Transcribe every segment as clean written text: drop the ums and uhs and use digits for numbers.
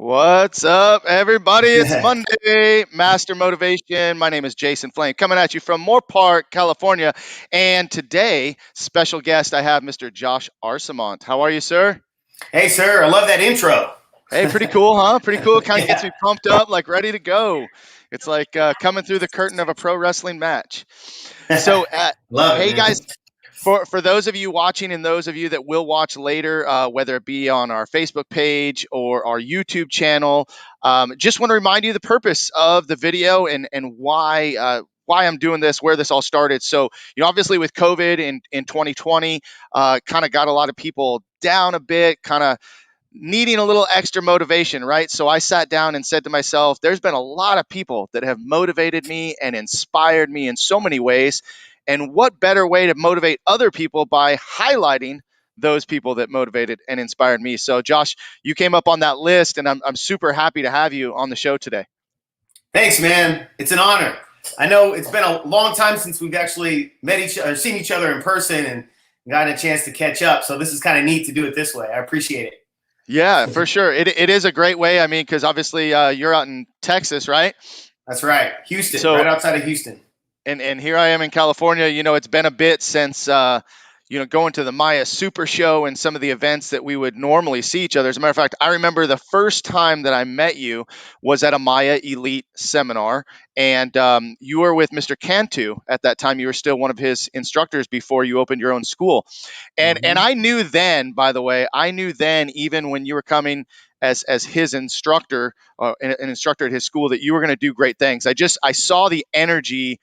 What's up, everybody? It's Monday, Master Motivation. My name is Jason Flame, coming at you from Moore Park, California. And today, special guest, I have Mr. Josh Arcemont. How are you, sir? Hey, sir, I love that intro. Hey, pretty cool, huh? Pretty cool. Kind of gets Yeah, me pumped up, like ready to go. It's like coming through the curtain of a pro wrestling match. So, love it, hey, man. guys, for those of you watching and those of you that will watch later, whether it be on our Facebook page or our YouTube channel, just want to remind you the purpose of the video and why I'm doing this, where this all started. So, obviously with COVID in 2020, kind of got a lot of people down a bit, kind of needing a little extra motivation, right? So I sat down and said to myself, there's been a lot of people that have motivated me and inspired me in so many ways. And what better way to motivate other people by highlighting those people that motivated and inspired me? So, Josh, you came up on that list, and I'm super happy to have you on the show today. Thanks, man. It's an honor. I know it's been a long time since we've actually met each other, seen each other in person, and gotten a chance to catch up. So this is kind of neat to do it this way. I appreciate it. Yeah, for sure. It is a great way. I mean, because obviously you're out in Texas, right? That's right. Houston, So right outside of Houston. and here I am in California. It's been a bit since going to the Maya Super Show and some of the events that we would normally see each other. As a matter of fact, I remember the first time that I met you was at a Maya Elite seminar, and you were with Mr. Cantu at that time. You were still one of his instructors before you opened your own school, and Hmm. I knew then. By the way, I knew then, even when you were coming as his instructor, an instructor at his school, that you were going to do great things. I saw the energy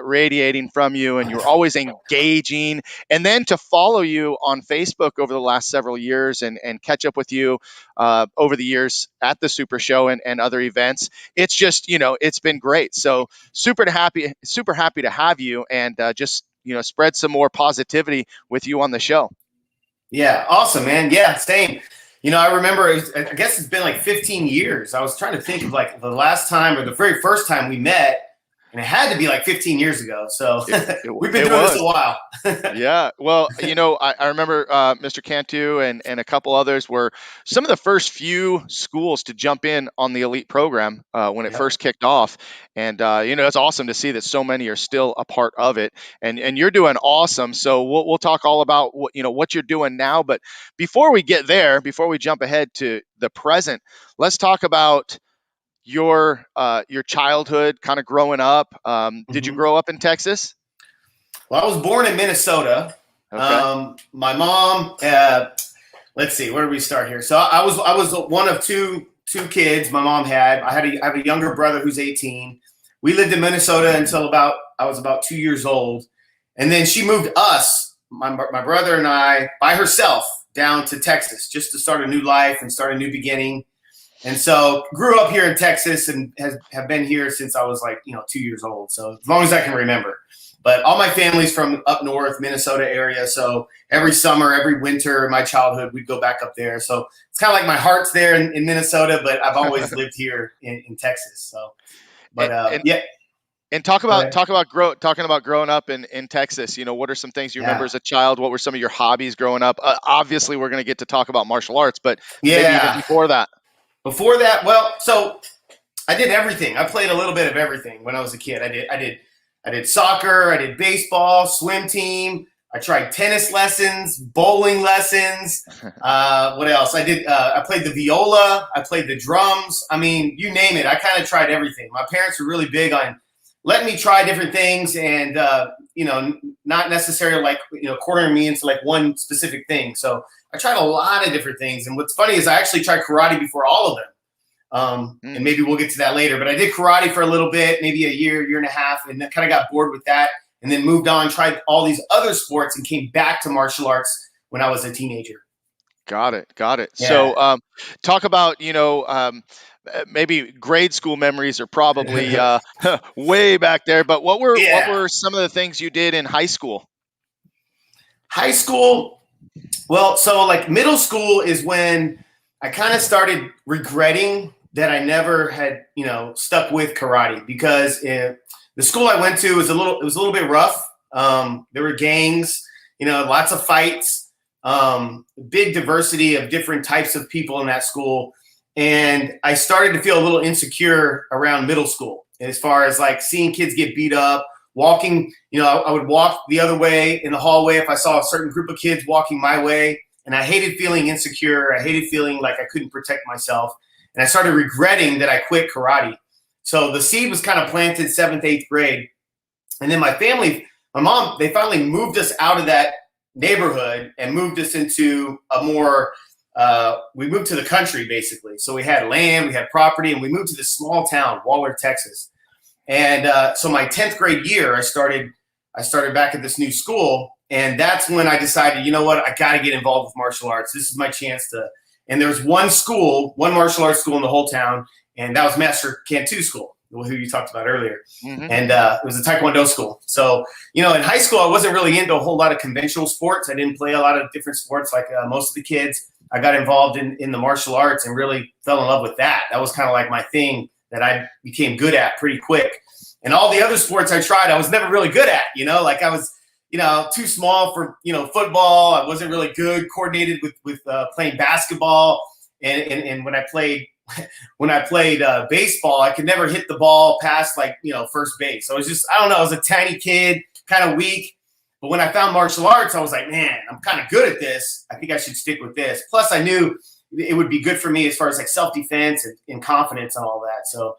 radiating from you, and you're always engaging. And then to follow you on Facebook over the last several years and catch up with you over the years at the Super Show and other events, it's just it's been great. So super happy to have you, and just spread some more positivity with you on the show. Yeah, awesome, man. Yeah, same. I remember, I guess it's been like 15 years. I was trying to think of like the last time or the very first time we met, and it had to be like 15 years ago. So It, we've been it doing this was. a while. Yeah, well, I remember Mr. Cantu and a couple others were some of the first few schools to jump in on the elite program when it Yep. first kicked off, and it's awesome to see that so many are still a part of it, and you're doing awesome. So we'll talk all about what you're doing now, but before we get there, before we jump ahead to the present, let's talk about your childhood, kind of growing up. Did you Hmm. grow up in Texas? Well, I was born in Minnesota. Okay. My mom. Let's see, where do we start here? So I was one of two kids my mom had. I have a younger brother who's 18. We lived in Minnesota until I was about 2 years old, and then she moved us, my brother and I, by herself down to Texas just to start a new life and start a new beginning. And so grew up here in Texas and have been here since I was like 2 years old. So as long as I can remember. But all my family's from up north, Minnesota area. So every summer, every winter in my childhood, we'd go back up there. So it's kind of like my heart's there in Minnesota, but I've always lived here in Texas. So, but and yeah, and go ahead. talking about growing up in Texas. What are some things you remember Yeah, as a child? What were some of your hobbies growing up? Obviously, we're going to get to talk about martial arts, but maybe even yeah. before that. Before that, well, so I did everything. I played a little bit of everything when I was a kid. I did soccer, I did baseball, swim team. I tried tennis lessons, bowling lessons. What else? I played the viola. I played the drums. I mean, you name it. I kind of tried everything. My parents were really big on letting me try different things, and not necessarily like cornering me into like one specific thing. So I tried a lot of different things. And what's funny is I actually tried karate before all of them. And Mm, maybe we'll get to that later. But I did karate for a little bit, maybe a year and a half, and then kind of got bored with that, and then moved on, tried all these other sports, and came back to martial arts when I was a teenager. got it. So, Yeah. talk about maybe grade school memories are probably way back there. But what Yeah. were some of the things you did in high school? High school. Well, so like middle school is when I kind of started regretting that I never had, stuck with karate because the school I went to it was a little bit rough. There were gangs, lots of fights, big diversity of different types of people in that school. And I started to feel a little insecure around middle school as far as like seeing kids get beat up, walking, I would walk the other way in the hallway if I saw a certain group of kids walking my way. And I hated feeling insecure. I hated feeling like I couldn't protect myself. And I started regretting that I quit karate. So the seed was kind of planted 7th, 8th grade. And then my mom, they finally moved us out of that neighborhood and moved us into a more, we moved to the country basically. So we had land, we had property, and we moved to this small town, Waller, Texas. And so my 10th grade year, I started back at this new school. And that's when I decided, you know what, I got to get involved with martial arts. This is my chance to. And there was one martial arts school in the whole town, and that was Master Cantu School, who you talked about earlier. Mm-hmm. And it was a Taekwondo school. So, in high school, I wasn't really into a whole lot of conventional sports. I didn't play a lot of different sports like most of the kids. I got involved in the martial arts and really fell in love with that. That was kind of like my thing that I became good at pretty quick. And all the other sports I tried, I was never really good at, like I was, too small for, football. I wasn't really good coordinated with playing basketball. And when I played baseball, I could never hit the ball past first base. So I was a tiny kid, kind of weak. But when I found martial arts, I was like, man, I'm kind of good at this. I think I should stick with this. Plus I knew it would be good for me as far as like self-defense and confidence and all that. So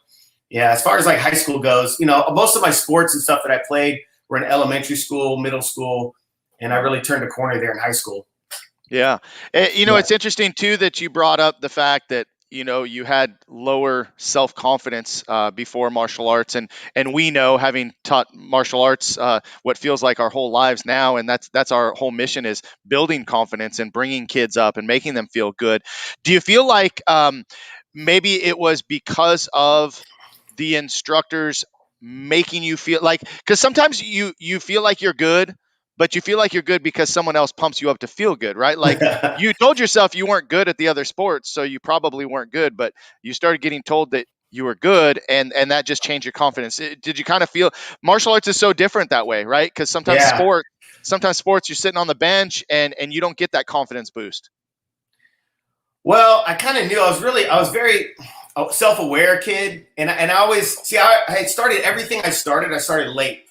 yeah, as far as like high school goes, most of my sports and stuff that I played were in elementary school, middle school, and I really turned a corner there in high school. Yeah. It's interesting too that you brought up the fact that, you had lower self-confidence before martial arts. And we know, having taught martial arts what feels like our whole lives now, and that's our whole mission, is building confidence and bringing kids up and making them feel good. Do you feel like maybe it was because of the instructors making you feel like, because sometimes you feel like you're good, but you feel like you're good because someone else pumps you up to feel good, right? Like you told yourself you weren't good at the other sports, so you probably weren't good, but you started getting told that you were good, and that just changed your confidence. Did you kind of feel martial arts is so different that way, right? Because sometimes sports you're sitting on the bench and you don't get that confidence boost. Well, I kind of knew I was very self-aware kid, and I always I started everything I started late.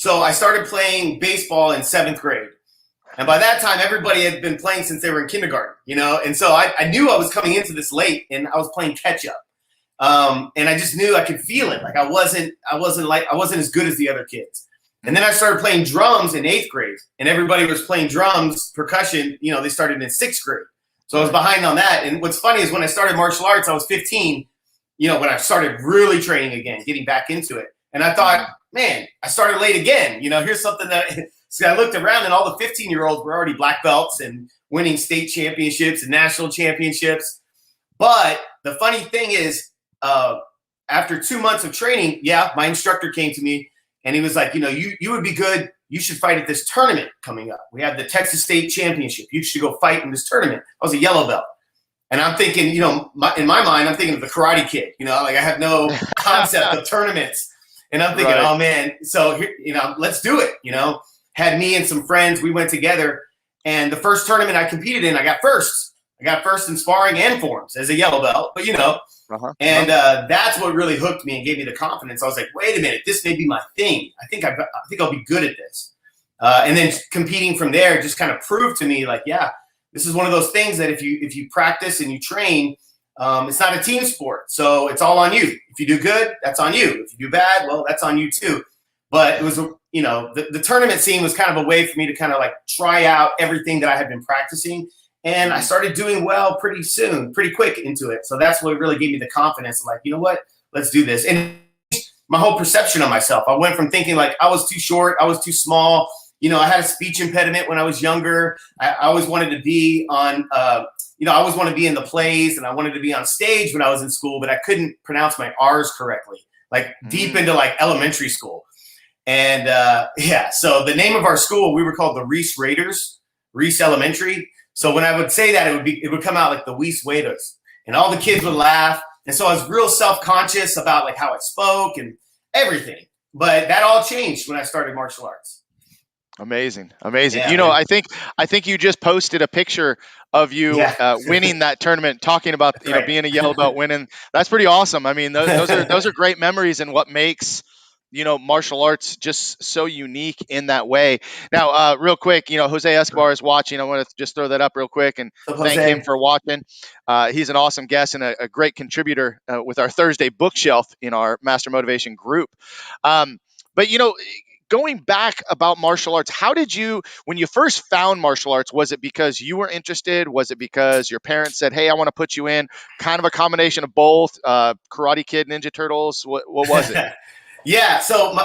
So I started playing baseball in 7th grade. And by that time, everybody had been playing since they were in kindergarten, And so I knew I was coming into this late, and I was playing catch up. And I just knew I could feel it. Like I wasn't as good as the other kids. And then I started playing drums in 8th grade, and everybody was playing drums, percussion, they started in 6th grade. So I was behind on that. And what's funny is when I started martial arts, I was 15, when I started really training again, getting back into it. And I thought, man, I started late again. Here's something that so I looked around, and all the 15-year-olds were already black belts and winning state championships and national championships. But the funny thing is, after 2 months of training, my instructor came to me and he was like, you would be good. You should fight at this tournament coming up. We have the Texas State Championship. You should go fight in this tournament. I was a yellow belt. And I'm thinking, in my mind, I'm thinking of the Karate Kid. Like I have no concept of tournaments. And I'm thinking, oh man, so here, let's do it. Had me and some friends, we went together, and the first tournament I competed in, I got first. I got first in sparring and forms as a yellow belt, but and that's what really hooked me and gave me the confidence. I was like, wait a minute, this may be my thing. I think I'll be good at this. And then competing from there just kind of proved to me, like, yeah, this is one of those things that if you practice and you train, it's not a team sport, so it's all on you. If you do good, that's on you. If you do bad, well, that's on you too. But it was, the tournament scene was kind of a way for me to kind of like try out everything that I had been practicing. And I started doing well pretty quick into it. So that's what really gave me the confidence. I'm like, you know what, let's do this. And my whole perception of myself, I went from thinking like I was too short, I was too small. I had a speech impediment when I was younger. I always wanted to be on, I always wanted to be in the plays, and I wanted to be on stage when I was in school, but I couldn't pronounce my R's correctly, like deep into like elementary school. And so the name of our school, we were called the Reese Raiders, Reese Elementary. So when I would say that, it would come out like the Reese Raiders, and all the kids would laugh. And so I was real self-conscious about like how I spoke and everything. But that all changed when I started martial arts. Amazing, amazing. Yeah, man. I think you just posted a picture of you Yeah, winning that tournament, talking about that's right. being a yellow belt, winning. That's pretty awesome. I mean, those are great memories, and what makes martial arts just so unique in that way. Now, real quick, Jose Escobar is watching. I want to just throw that up real quick and So thank him Jose. for watching. He's an awesome guest and a great contributor with our Thursday bookshelf in our Master Motivation group. But going back about martial arts, how did you, when you first found martial arts, was it because you were interested? Was it because your parents said, hey, I want to put you in? Kind of a combination of both, Karate Kid, Ninja Turtles? What was it? Yeah. So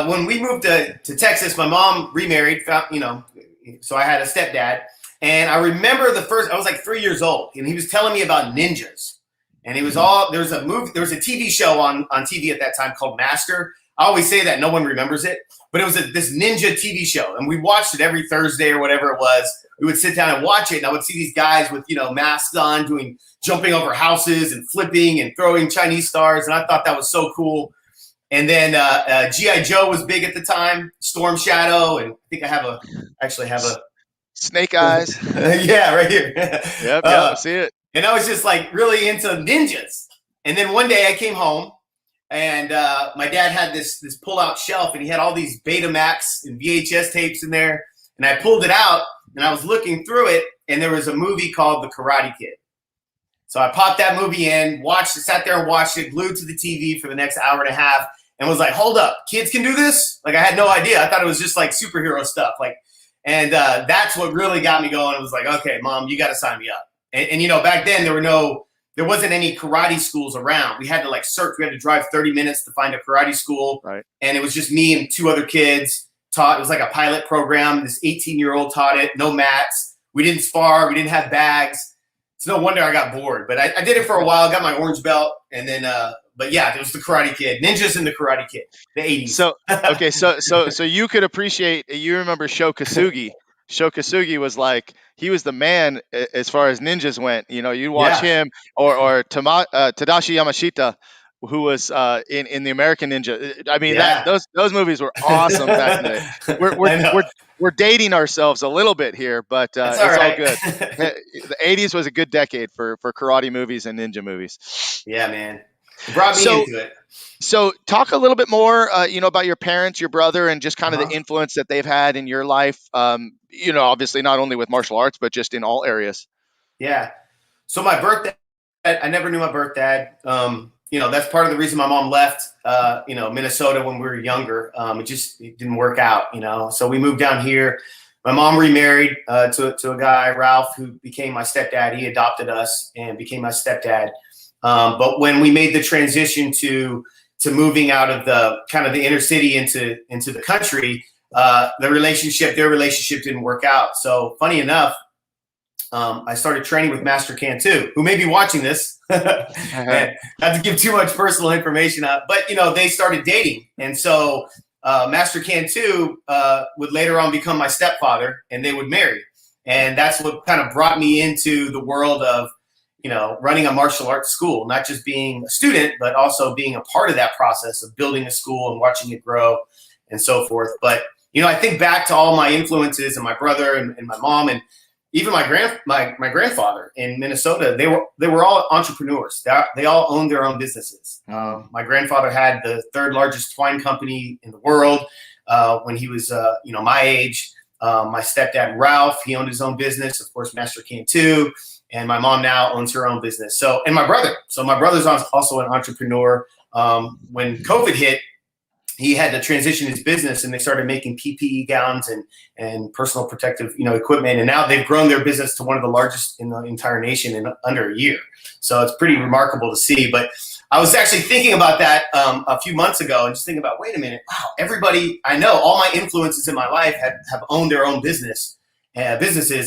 when we moved to Texas, my mom remarried. So I had a stepdad, and I remember the first. I was like 3 years old, and he was telling me about ninjas. And he was all there was a movie, there was a TV show on TV at that time called Master. I always say that no one remembers it, but it was this ninja TV show, and we watched it every Thursday or whatever it was. We would sit down and watch it, and I would see these guys with masks on, doing jumping over houses and flipping and throwing Chinese stars, and I thought that was so cool. And then GI Joe was big at the time, Storm Shadow, and I think actually have a Snake Eyes. yeah, right here. Yep, I see it. And I was just like really into ninjas. And then one day I came home, and my dad had this pull-out shelf, and he had all these Betamax and VHS tapes in there. And I pulled it out, and I was looking through it, and there was a movie called The Karate Kid. So I popped that movie in, sat there and watched it, glued to the TV for the next hour and a half, and was like, hold up, kids can do this? Like, I had no idea. I thought it was just like superhero stuff. And that's what really got me going. It was like, okay, Mom, you got to sign me up. And back then there wasn't any karate schools around. We had to search. We had to drive 30 minutes to find a karate school. Right. And it was just me and two other kids taught. It was like a pilot program. This 18-year-old taught it. No mats. We didn't spar. We didn't have bags. It's no wonder I got bored. But I did it for a while. Got my orange belt. And then, but yeah, it was the Karate Kid. Ninjas and the Karate Kid. The 80s. So, okay. So you could appreciate, you remember Sho Kosugi. Sho Kosugi was he was the man as far as ninjas went. You watch him or Tadashi Yamashita, who was in the American Ninja. I mean, those movies were awesome back in the day. We're dating ourselves a little bit here, but it's all good. The 80s was a good decade for karate movies and ninja movies. Yeah, man. It brought me into it. So talk a little bit more, about your parents, your brother, and just kind of the influence that they've had in your life. Obviously not only with martial arts, but just in all areas. Yeah. So my birth dad, I never knew my birth dad. That's part of the reason my mom left, Minnesota when we were younger. It didn't work out, So we moved down here. My mom remarried to a guy, Ralph, who became my stepdad. He adopted us and became my stepdad. But when we made the transition to moving out of the kind of the inner city into the country, their relationship didn't work out. So funny enough, I started training with Master Cantu, who may be watching this. Not to give too much personal information out, but they started dating, and so Master Cantu would later on become my stepfather, and they would marry, and that's what kind of brought me into the world of running a martial arts school, not just being a student, but also being a part of that process of building a school and watching it grow and so forth. But I think back to all my influences and my brother and my mom and even my grandfather in Minnesota. They were all entrepreneurs. They all owned their own businesses. My grandfather had the third largest twine company in the world when he was my age. My stepdad Ralph, he owned his own business, of course, Master Cantu, and my mom now owns her own business. So, and my brother's also an entrepreneur. When COVID hit, he had to transition his business, and they started making PPE gowns and personal protective, equipment. And now they've grown their business to one of the largest in the entire nation in under a year. So it's pretty remarkable to see. But I was actually thinking about that a few months ago, and just thinking about, wait a minute, wow, everybody I know, all my influences in my life have owned their own businesses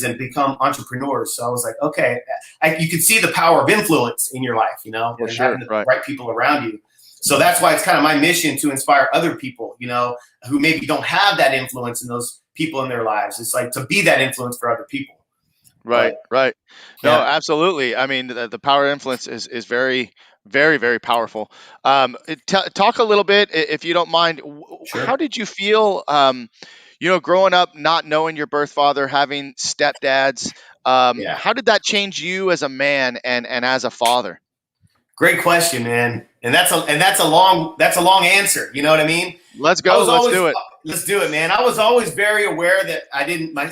and become entrepreneurs. So I was like, okay, you can see the power of influence in your life, and having the right people around you. So that's why it's kind of my mission to inspire other people, who maybe don't have that influence in those people in their lives. It's like to be that influence for other people. Right. No, absolutely. I mean, the power of influence is very, very, very powerful. Talk a little bit, if you don't mind. Sure. How did you feel? growing up, not knowing your birth father, having stepdads, Yeah. how did that change you as a man and as a father? Great question, man. And that's a long answer. You know what I mean? Let's I go. was Let's always do it. Let's do it, man. I was always very aware that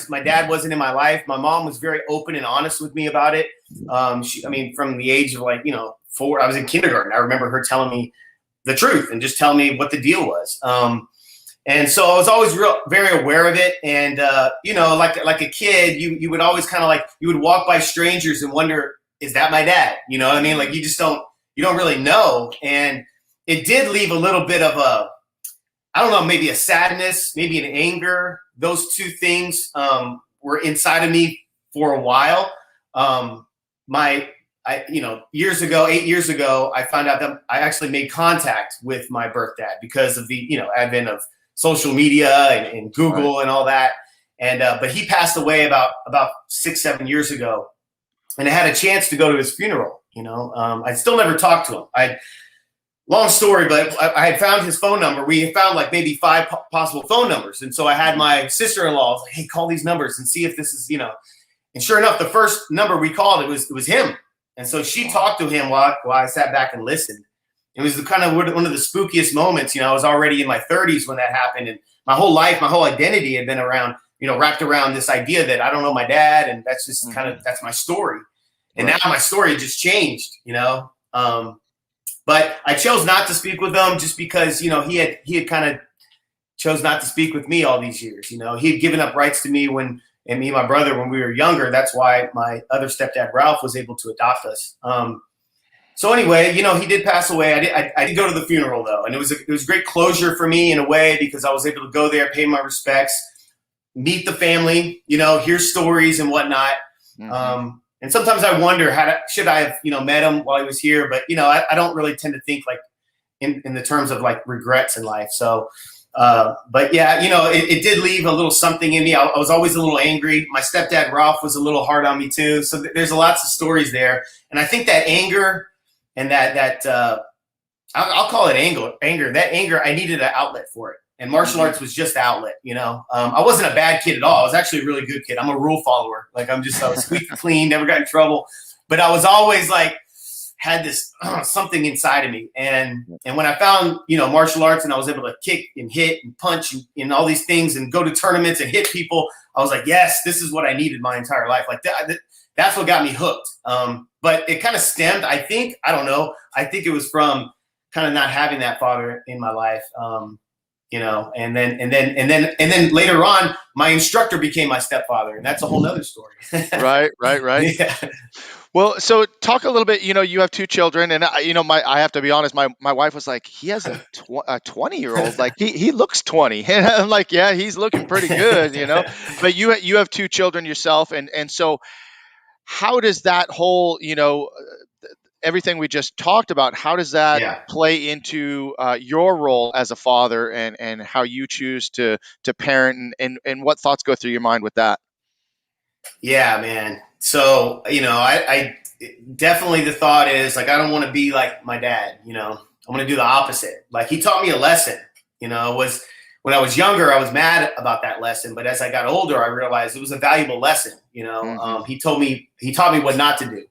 my dad wasn't in my life. My mom was very open and honest with me about it. From the age of 4, I was in kindergarten. I remember her telling me the truth and just telling me what the deal was. And so I was always very aware of it. And like a kid, you would always kind of you would walk by strangers and wonder, is that my dad? You know what I mean? Like you don't really know. And it did leave a little bit of I don't know, maybe a sadness, maybe an anger. Those two things were inside of me for a while. Years ago, 8 years ago, I found out that I actually made contact with my birth dad because of the advent of social media and Google and all that. And but he passed away about 6-7 years ago, and I had a chance to go to his funeral. I still never talked to him. Long story, but I had found his phone number. We had found maybe 5 possible phone numbers. And so I had my sister-in-law, like, hey, call these numbers and see if this is, and sure enough, the first number we called, it was him. And so she talked to him while I sat back and listened. It was kind of one of the spookiest moments. I was already in my 30s when that happened. And my whole life, my whole identity had been wrapped around this idea that I don't know my dad. And that's just that's my story. And now my story just changed, but I chose not to speak with him just because, he had kind of chose not to speak with me all these years. He had given up rights to me and me and my brother when we were younger. That's why my other stepdad, Ralph, was able to adopt us. So anyway, he did pass away. I did go to the funeral though. And it was great closure for me in a way because I was able to go there, pay my respects, meet the family, hear stories and whatnot. Mm-hmm. And sometimes I wonder should I have, met him while he was here, but I don't really tend to think in the terms of regrets in life. So, but yeah, it did leave a little something in me. I was always a little angry. My stepdad, Ralph, was a little hard on me too. So there's lots of stories there. And I think that anger and that I'll call it anger, that anger, I needed an outlet for it. And martial arts was just the outlet, I wasn't a bad kid at all. I was actually a really good kid. I'm a rule follower. I was squeaky clean, never got in trouble. But I was always had this something inside of me. And when I found, martial arts and I was able to kick and hit and punch and all these things and go to tournaments and hit people, I was like, yes, this is what I needed my entire life. That's what got me hooked. But it kind of stemmed, I think it was from kind of not having that father in my life. And then later on, my instructor became my stepfather, and that's a whole nother story. Right. Yeah. Well, so talk a little bit. You have 2 children, and I have to be honest. My wife was like, he has a 20-year-old. Like he looks 20, and I'm like, yeah, he's looking pretty good, But you have 2 children yourself, and so how does that whole everything we just talked about, how does that play into your role as a father and how you choose to parent and what thoughts go through your mind with that? Yeah, man. So, I definitely, the thought is I don't want to be like my dad, I want to do the opposite. He taught me a lesson, was when I was younger, I was mad about that lesson. But as I got older, I realized it was a valuable lesson. Mm-hmm. He taught me what not to do.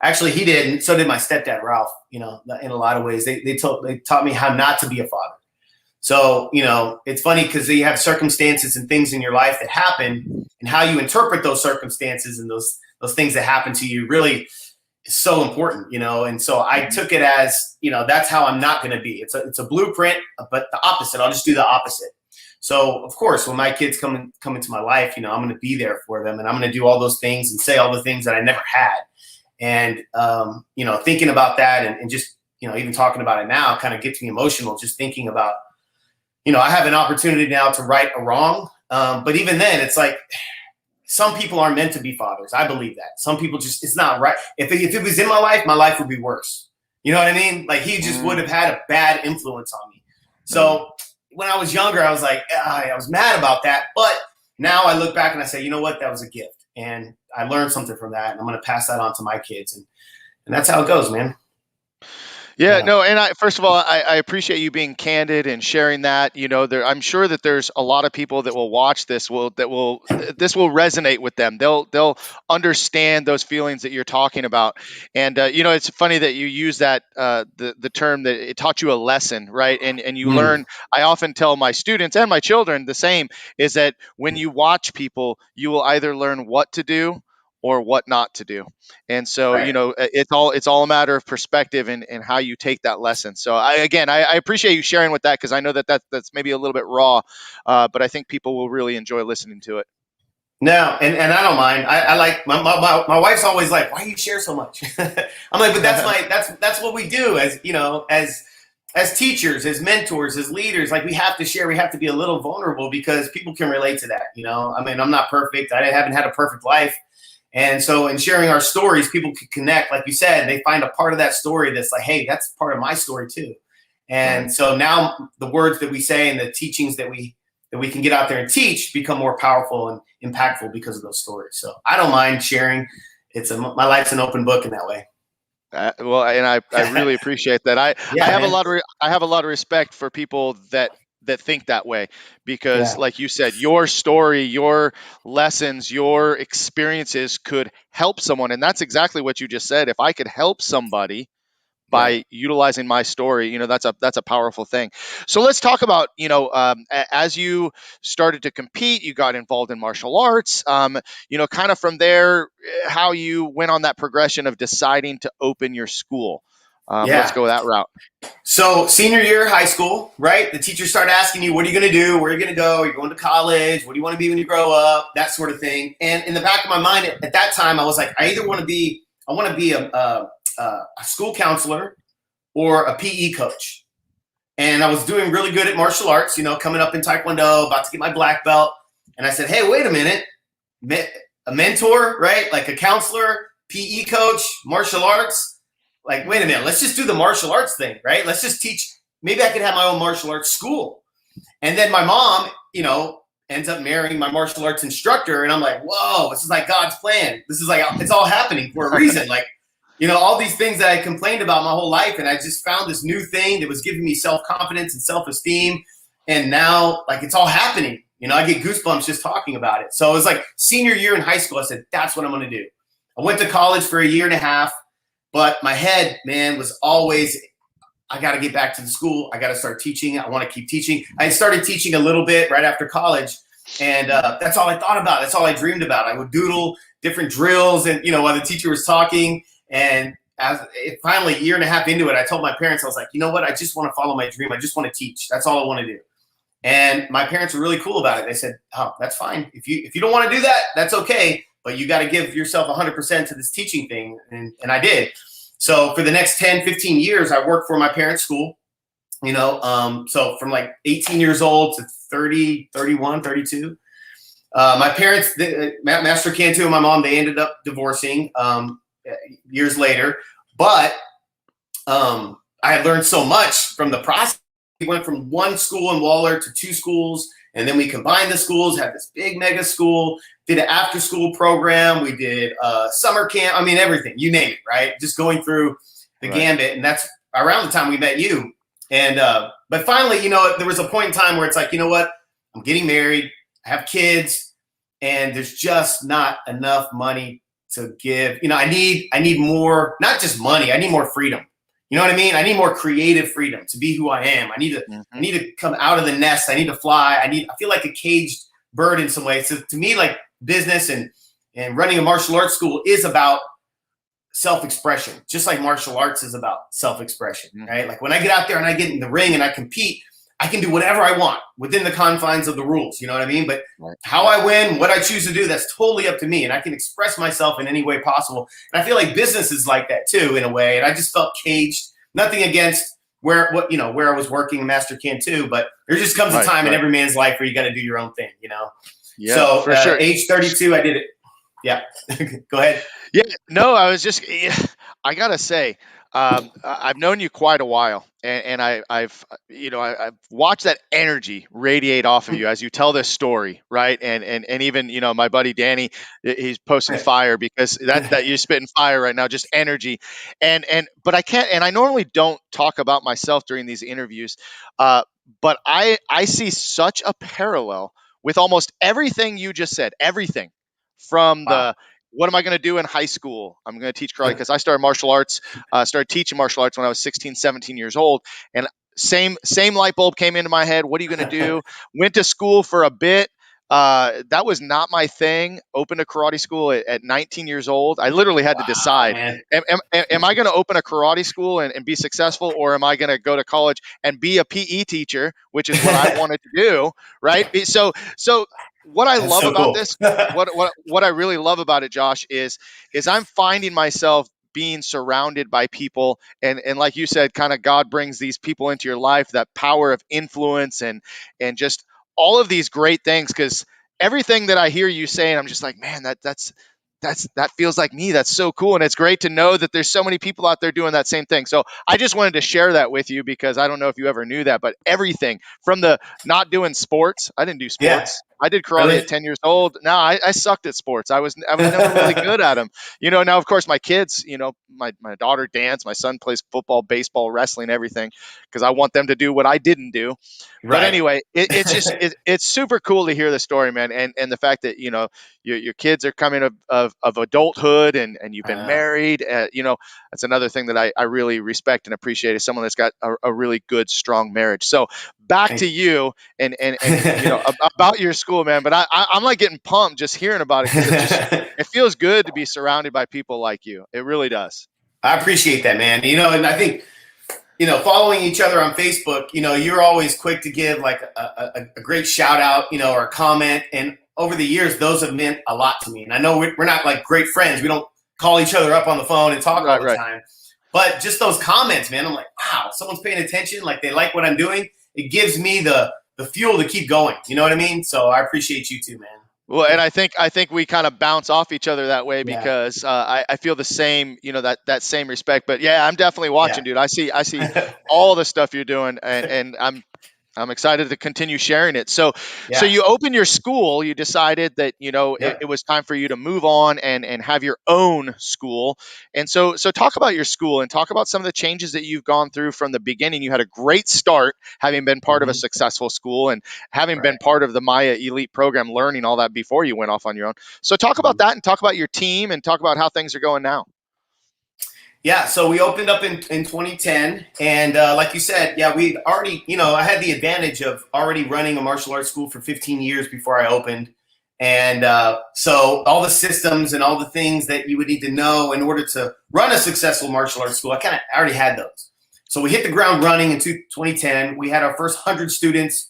Actually, he did, and so did my stepdad, Ralph. In a lot of ways, they taught me how not to be a father. So, it's funny because you have circumstances and things in your life that happen, and how you interpret those circumstances and those things that happen to you really is so important, And so I took it as, that's how I'm not going to be. It's a blueprint, but the opposite. I'll just do the opposite. So, of course, when my kids come into my life, I'm going to be there for them, and I'm going to do all those things and say all the things that I never had. And, thinking about that and just, even talking about it now kind of gets me emotional, just thinking about, I have an opportunity now to right a wrong. But even then, it's some people aren't meant to be fathers. I believe that. Some people just, it's not right. If it was in my life would be worse. You know what I mean? He just would have had a bad influence on me. So when I was younger, I was I was mad about that. But now I look back and I say, you know what? That was a gift. And I learned something from that, and I'm going to pass that on to my kids. And that's how it goes, man. Yeah, no, and first of all, I appreciate you being candid and sharing that. I'm sure that there's a lot of people that will watch this will resonate with them. They'll understand those feelings that you're talking about. And it's funny that you use that the term that it taught you a lesson, right? And you Mm, learn. I often tell my students and my children the same, is that when you watch people, you will either learn what to do or what not to do. And so, right. it's all a matter of perspective and how you take that lesson. So I appreciate you sharing with that, because I know that's maybe a little bit raw, but I think people will really enjoy listening to it. No, and I don't mind. I like my wife's always like, why do you share so much? I'm like, but that's what we do as as teachers, as mentors, as leaders. Like we have to share. We have to be a little vulnerable because people can relate to that. I mean, I'm not perfect. I haven't had a perfect life. And so in sharing our stories, people can connect, like you said, they find a part of that story that's like, hey, that's part of my story too. Right. And so now the words that we say and the teachings that we can get out there and teach become more powerful and impactful because of those stories. So I don't mind sharing. My life's an open book in that way. Well, and I really appreciate that. I Yeah, have a man. lot of I have a lot of respect for people that think that way, because, Yeah. like you said, your story, your lessons, your experiences could help someone, and that's exactly what you just said. If I could help somebody Right. by utilizing my story, that's a powerful thing. So let's talk about, as you started to compete, you got involved in martial arts, kind of from there, how you went on that progression of deciding to open your school. Let's Yeah. go that route. So senior year high school, right? The teachers start asking you, what are you going to do? Where are you going to go? Are you going to college? What do you want to be when you grow up? That sort of thing. And in the back of my mind at that time, I was like, I want to be a school counselor or a PE coach. And I was doing really good at martial arts, coming up in Taekwondo, about to get my black belt. And I said, hey, wait a minute. A mentor, right? Like a counselor, PE coach, martial arts. Like, wait a minute, let's just do the martial arts thing, right? Let's just teach. Maybe I could have my own martial arts school. And then my mom, ends up marrying my martial arts instructor. And I'm like, whoa, this is like God's plan. This is like, it's all happening for a reason. Like, all these things that I complained about my whole life. And I just found this new thing that was giving me self-confidence and self-esteem. And now, like, it's all happening. I get goosebumps just talking about it. So it was like senior year in high school. I said, that's what I'm going to do. I went to college for a year and a half, but my head, man, was always, I got to get back to the school. I got to start teaching. I want to keep teaching. I started teaching a little bit right after college. And that's all I thought about. That's all I dreamed about. I would doodle different drills and, while the teacher was talking. And finally, a year and a half into it, I told my parents, I was like, you know what? I just want to follow my dream. I just want to teach. That's all I want to do. And my parents were really cool about it. They said, oh, that's fine. If you don't want to do that, that's okay. But you got to give yourself 100% to this teaching thing. And I did. So for the next 10, 15 years, I worked for my parents' school, so from like 18 years old to 30, 31, 32. My parents, Master Cantu and my mom, they ended up divorcing years later. But I had learned so much from the process. We went from one school in Waller to two schools, and then we combined the schools, had this big mega school, did an after school program. We did summer camp. I mean, everything, you name it, right? Just going through the gambit. And that's around the time we met you. And, but finally, there was a point in time where it's like, you know what? I'm getting married. I have kids, and there's just not enough money to give. I need more, not just money. I need more freedom. You know what I mean? I need more creative freedom to be who I am. I need to come out of the nest. I need to fly. I feel like a caged bird in some ways. So to me, like business and running a martial arts school is about self-expression, just like martial arts is about self-expression, right? Like when I get out there and I get in the ring and I compete, I can do whatever I want within the confines of the rules. You know what I mean? But how I win, what I choose to do, that's totally up to me. And I can express myself in any way possible. And I feel like business is like that too, in a way. And I just felt caged. Nothing against where I was working in Master Cantu, but there just comes a time in every man's life where you got to do your own thing, Yeah, so for sure. age 32, I did it. Yeah. Go ahead. Yeah, no, I gotta say, I've known you quite a while, and I've watched that energy radiate off of you as you tell this story, right? And even my buddy Danny, he's posting fire because that you're spitting fire right now, just energy, and but I can't, and I normally don't talk about myself during these interviews, but I see such a parallel with almost everything you just said, everything from Wow. the what am I going to do in high school? I'm going to teach karate because I started martial arts, started teaching martial arts when I was 16, 17 years old. And same light bulb came into my head. What are you going to do? Went to school for a bit. That was not my thing. Opened a karate school at 19 years old. I literally had to Wow, decide, man. am I going to open a karate school and be successful, or am I going to go to college and be a PE teacher, which is what I wanted to do, right? So what I That's love so about cool. this, what I really love about it, Josh, is I'm finding myself being surrounded by people, and like you said, kind of God brings these people into your life, that power of influence and just all of these great things. Because everything that I hear you saying, I'm just like, man, that feels like me. That's so cool, and it's great to know that there's so many people out there doing that same thing. So I just wanted to share that with you because I don't know if you ever knew that, but everything from the not doing sports, I didn't do Yeah. sports. I did karate Really? at 10 years old. No, I sucked at sports. I was never really good at them. Now of course my kids, my daughter dance, my son plays football, baseball, wrestling, everything because I want them to do what I didn't do. But Right. anyway, it's super cool to hear the story, man, and the fact that your kids are coming of adulthood and you've been Uh, married. That's another thing that I really respect and appreciate is someone that's got a really good, strong marriage. So back to thank you and you. about your school, man. But I'm like getting pumped just hearing about it because it feels good to be surrounded by people like you. It really does. I appreciate that, man. And I think, following each other on Facebook, you're always quick to give like a great shout out, or a comment. And over the years, those have meant a lot to me. And I know we're not like great friends. We don't call each other up on the phone and talk all Right, the right. time. But just those comments, man, I'm like, wow, someone's paying attention. Like they like what I'm doing. It gives me the fuel to keep going. You know what I mean? So I appreciate you too, man. Well, and I think we kind of bounce off each other that way Yeah. because I feel the same, that same respect. But yeah, I'm definitely watching, Yeah. dude. I see all the stuff you're doing, and I'm excited to continue sharing it. So Yeah. you open your school. You decided that it Yep. was time for you to move on and have your own school. And so talk about your school and talk about some of the changes that you've gone through from the beginning. You had a great start, having been part of a Hmm. successful school and having been Right. part of the Maya Elite program, learning all that before you went off on your own. So talk about Mhm. that and talk about your team and talk about how things are going now. Yeah, so we opened up in 2010, and like you said, yeah, we already, I had the advantage of already running a martial arts school for 15 years before I opened, and so all the systems and all the things that you would need to know in order to run a successful martial arts school, I already had those. So we hit the ground running in 2010. We had our first 100 students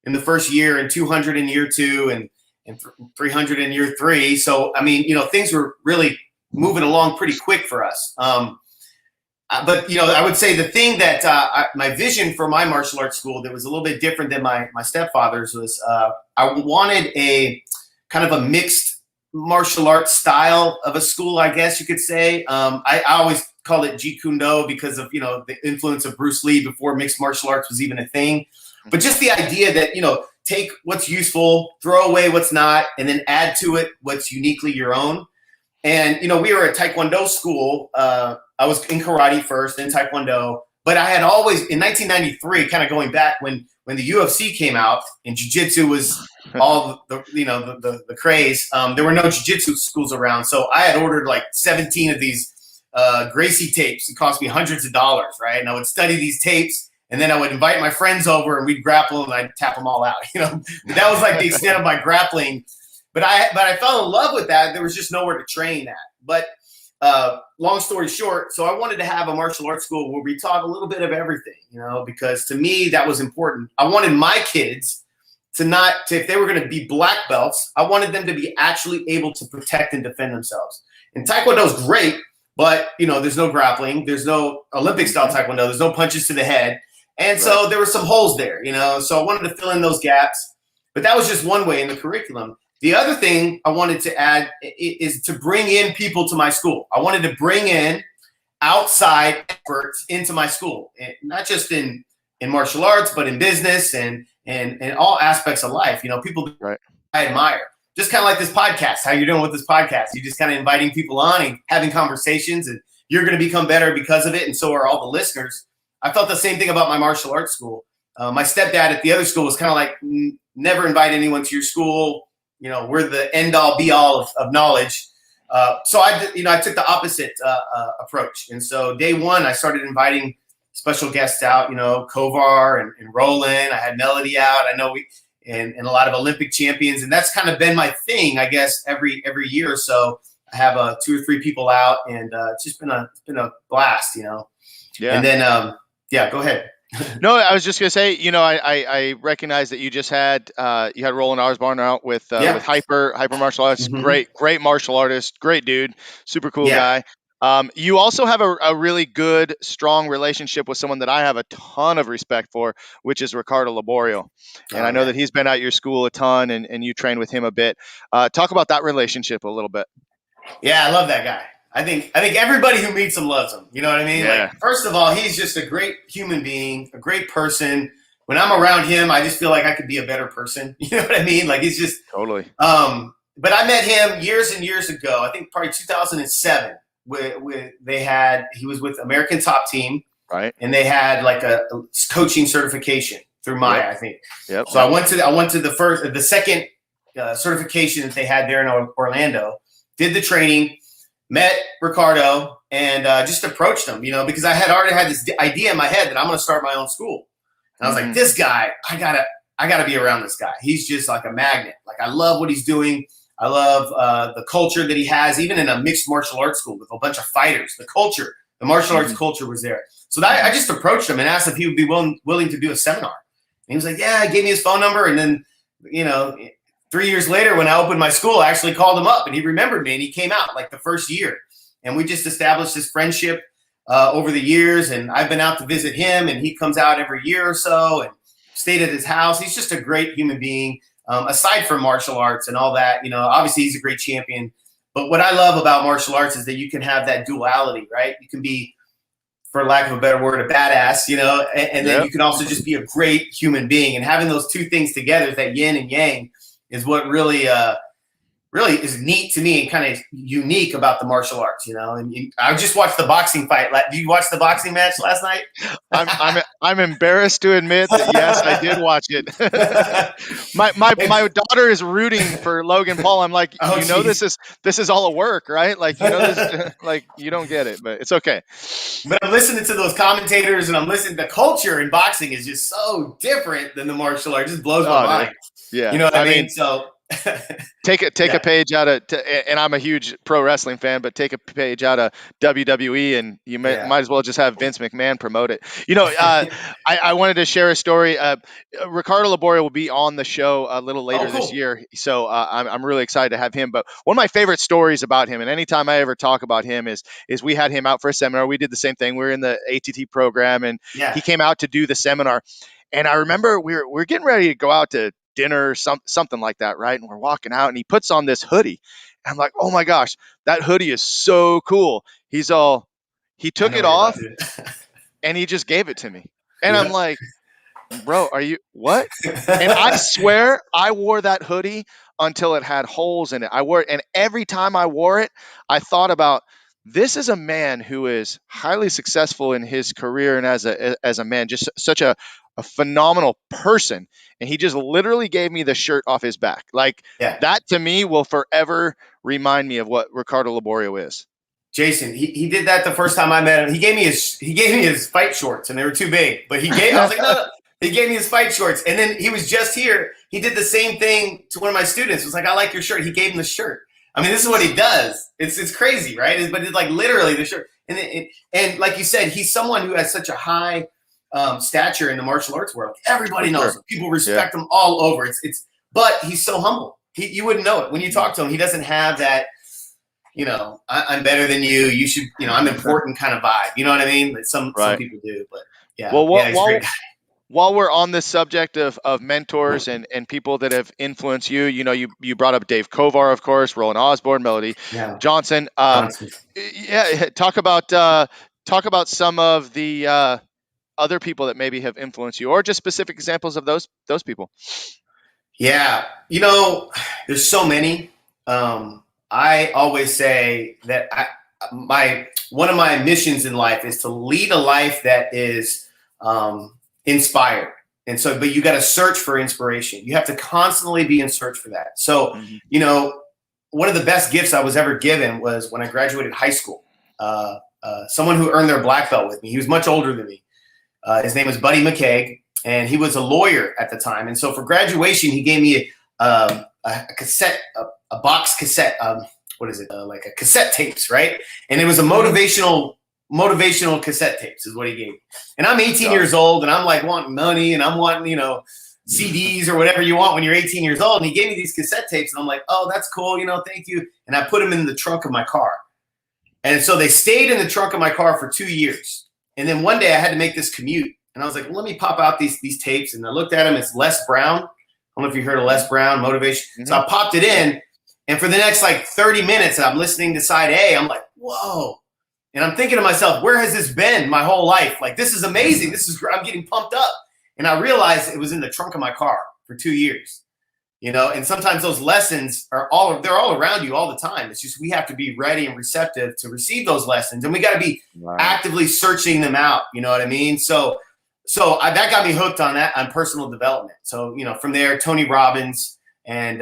in the first year, and 200 in year two, and 300 in year three. So I mean, things were really moving along pretty quick for us. But I would say the thing that my vision for my martial arts school that was a little bit different than my stepfather's was I wanted a kind of a mixed martial arts style of a school, I guess you could say. I always call it Jeet Kune Do because of the influence of Bruce Lee before mixed martial arts was even a thing. But just the idea that take what's useful, throw away what's not, and then add to it what's uniquely your own. And we were a Taekwondo school. I was in karate first, then Taekwondo. But I had always in 1993, kind of going back when the UFC came out and Jiu-Jitsu was all the craze. There were no Jiu-Jitsu schools around, so I had ordered like 17 of these Gracie tapes. It cost me hundreds of dollars, right? And I would study these tapes, and then I would invite my friends over, and we'd grapple, and I'd tap them all out. But that was like the extent of my grappling. But I fell in love with that. There was just nowhere to train that. But long story short, so I wanted to have a martial arts school where we taught a little bit of everything, because to me that was important. I wanted my kids if they were going to be black belts, I wanted them to be actually able to protect and defend themselves. And Taekwondo is great, but there's no grappling, there's no Olympic style Taekwondo, there's no punches to the head, and Right. so there were some holes there, So I wanted to fill in those gaps, but that was just one way in the curriculum. The other thing I wanted to add is to bring in people to my school. I wanted to bring in outside experts into my school, and not just in martial arts, but in business and all aspects of life. People Right. I admire. Just kind of like this podcast. How you're doing with this podcast? You're just kind of inviting people on and having conversations, and you're going to become better because of it, and so are all the listeners. I felt the same thing about my martial arts school. My stepdad at the other school was kind of like, never invite anyone to your school. We're the end all be all of knowledge. So I took the opposite approach. And so day one, I started inviting special guests out, Kovar and Roland. I had Melody out. I know and a lot of Olympic champions. And that's kind of been my thing, I guess, every year or so. I have 2 or 3 people out, and it's just been a blast, Yeah. And then, go ahead. No, I was just gonna say, I recognize that you just had Roland Osborne out with Hyper Martial Arts. Mm-hmm. Great martial artist, great dude, super cool guy. You also have a really good, strong relationship with someone that I have a ton of respect for, which is Ricardo Liborio. And I know that he's been at your school a ton, and you train with him a bit. Talk about that relationship a little bit. Yeah, I love that guy. I think everybody who meets him loves him. You know what I mean? Yeah. Like, first of all, he's just a great human being, a great person. When I'm around him, I just feel like I could be a better person. You know what I mean? Like, he's just totally. But I met him years and years ago. I think probably 2007. He was with American Top Team, right? And they had like a coaching certification through Maya, I think. Yep. So I went to the second certification that they had there in Orlando. Did the training, met Ricardo, and just approached him, because I had already had this idea in my head that I'm going to start my own school. And I was like, this guy, I gotta be around this guy. He's just like a magnet. Like, I love what he's doing. I love the culture that he has, even in a mixed martial arts school with a bunch of fighters. The martial arts culture was there. So I just approached him and asked if he would be willing to do a seminar. And he was like, yeah, he gave me his phone number. And then, 3 years later, when I opened my school, I actually called him up, and he remembered me, and he came out like the first year. And we just established this friendship over the years. And I've been out to visit him, and he comes out every year or so and stayed at his house. He's just a great human being, aside from martial arts and all that. Obviously he's a great champion. But what I love about martial arts is that you can have that duality, right? You can be, for lack of a better word, a badass, and then you can also just be a great human being. And having those two things together, that yin and yang, is what really is neat to me and kind of unique about the martial arts, And I just watched the boxing fight. Did you watch the boxing match last night? I'm embarrassed to admit that yes, I did watch it. my daughter is rooting for Logan Paul. I'm like, this is all a work, right? Like, this, like, you don't get it, but it's okay. But I'm listening to those commentators, and I'm listening. The culture in boxing is just so different than the martial art. It just blows my mind. Yeah, you know what I mean. So take a page out of, and I'm a huge pro wrestling fan, but take a page out of WWE, and you might as well just have Vince McMahon promote it. I wanted to share a story. Ricardo Liborio will be on the show a little later this year, so I'm really excited to have him. But one of my favorite stories about him, and anytime I ever talk about him, is we had him out for a seminar. We did the same thing. We were in the ATT program, and he came out to do the seminar. And I remember we're getting ready to go out to dinner, something like that, right? And we're walking out, and he puts on this hoodie. And I'm like, oh my gosh, that hoodie is so cool. He took it off and he just gave it to me. And I'm like, bro, are you what? And I swear I wore that hoodie until it had holes in it. I wore it, and every time I wore it, I thought about, this is a man who is highly successful in his career and as a man, just such a phenomenal person. And he just literally gave me the shirt off his back. Like, that to me will forever remind me of what Ricardo Liborio is. Jason, he did that the first time I met him. He gave me his fight shorts, and they were too big. But I was like, no. He gave me his fight shorts. And then he was just here. He did the same thing to one of my students. It was like, I like your shirt. He gave him the shirt. I mean, this is what he does. It's crazy, right? But it's like literally the shirt. And like you said, he's someone who has such a high stature in the martial arts world. Everybody knows him. People respect him all over. But he's so humble. You wouldn't know it when you talk to him. He doesn't have that, I'm better than you. You should, I'm important kind of vibe. You know what I mean? Some people do, but yeah. Well, he's a great guy. While we're on this subject of mentors and people that have influenced you, you brought up Dave Kovar, of course, Roland Osborne, Melody Johnson. Talk about talk about some of the other people that maybe have influenced you, or just specific examples of those people. Yeah, there's so many. I always say that one of my missions in life is to lead a life that is inspired. And so, but you got to search for inspiration. You have to constantly be in search for that. So, one of the best gifts I was ever given was when I graduated high school. Someone who earned their black belt with me. He was much older than me. His name was Buddy McKay, and he was a lawyer at the time. And so for graduation, he gave me a cassette, a box cassette. What is it? Like a cassette tapes, right? And it was a motivational cassette tapes is what he gave me. And I'm 18 years old, and I'm like wanting money, and I'm wanting, CDs or whatever you want when you're 18 years old. And he gave me these cassette tapes, and I'm like, oh, that's cool, thank you. And I put them in the trunk of my car. And so they stayed in the trunk of my car for 2 years. And then one day I had to make this commute, and I was like, well, let me pop out these tapes. And I looked at them. It's Les Brown. I don't know if you heard of Les Brown, Motivation. Mm-hmm. So I popped it in, and for the next 30 minutes, I'm listening to side A. I'm like, whoa. And I'm thinking to myself, where has this been my whole life? Like, this is amazing. I'm getting pumped up. And I realized it was in the trunk of my car for 2 years, and sometimes those lessons they're all around you all the time. It's just, we have to be ready and receptive to receive those lessons, and we got to be actively searching them out. You know what I mean? So that got me hooked on personal development. So, from there, Tony Robbins and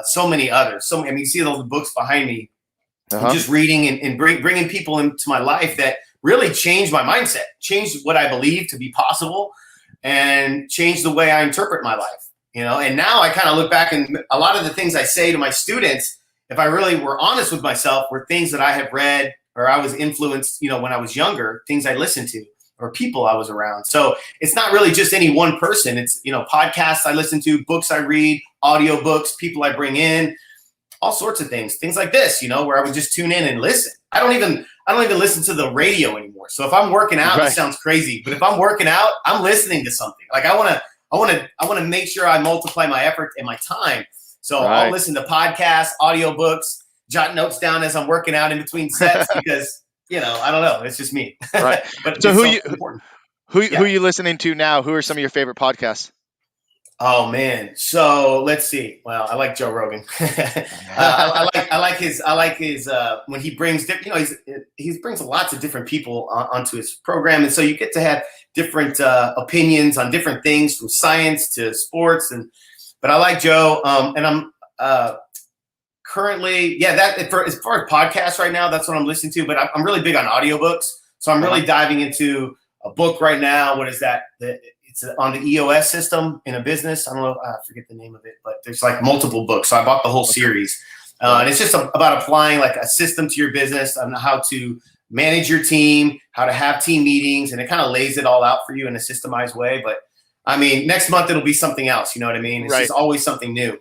so many others. You see those books behind me. Just reading and bringing people into my life that really changed my mindset, changed what I believe to be possible, and changed the way I interpret my life. And now I kind of look back, and a lot of the things I say to my students, if I really were honest with myself, were things that I have read or I was influenced, when I was younger, things I listened to or people I was around. So it's not really just any one person. It's, podcasts I listen to, books I read, audio books, people I bring in, all sorts of things like this, where I would just tune in and listen. I don't even listen to the radio anymore. So if I'm working out, It sounds crazy, but if I'm working out, I'm listening to something. Like I want to make sure I multiply my effort and my time. So I'll listen to podcasts, audiobooks, jot notes down as I'm working out in between sets because, I don't know. It's just me. Right. But so who are you listening to now? Who are some of your favorite podcasts? Oh man. So let's see. Well, I like Joe Rogan. I like his when he brings he brings lots of different people onto his program. And so you get to have different opinions on different things, from science to sports. But I like Joe. And I'm currently, as far as podcasts right now, that's what I'm listening to, but I'm really big on audiobooks. So I'm really diving into a book right now. What is that? It's on the EOS system in a business. I don't know. I forget the name of it, but there's multiple books. So I bought the whole series. And it's just about applying a system to your business on how to manage your team, how to have team meetings. And it kind of lays it all out for you in a systemized way. But I mean, next month, it'll be something else. You know what I mean? It's just always something new.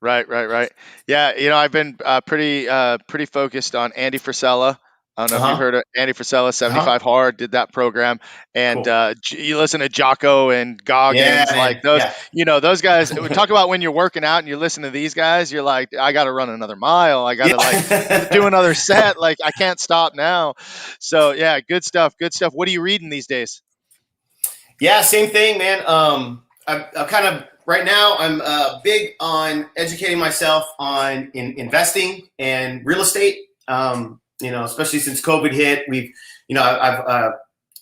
Right. Yeah. I've been pretty focused on Andy Frisella. I don't know if you heard of Andy Frisella, 75 Hard, did that program. And cool. You listen to Jocko and Goggins, those guys. Talk about when you're working out and you listen to these guys, you're like, I got to run another mile. I got to do another set. I can't stop now. So, yeah, good stuff. What are you reading these days? Yeah, same thing, man. I'm kind of right now. I'm big on educating myself on investing and real estate. Especially since COVID hit, I've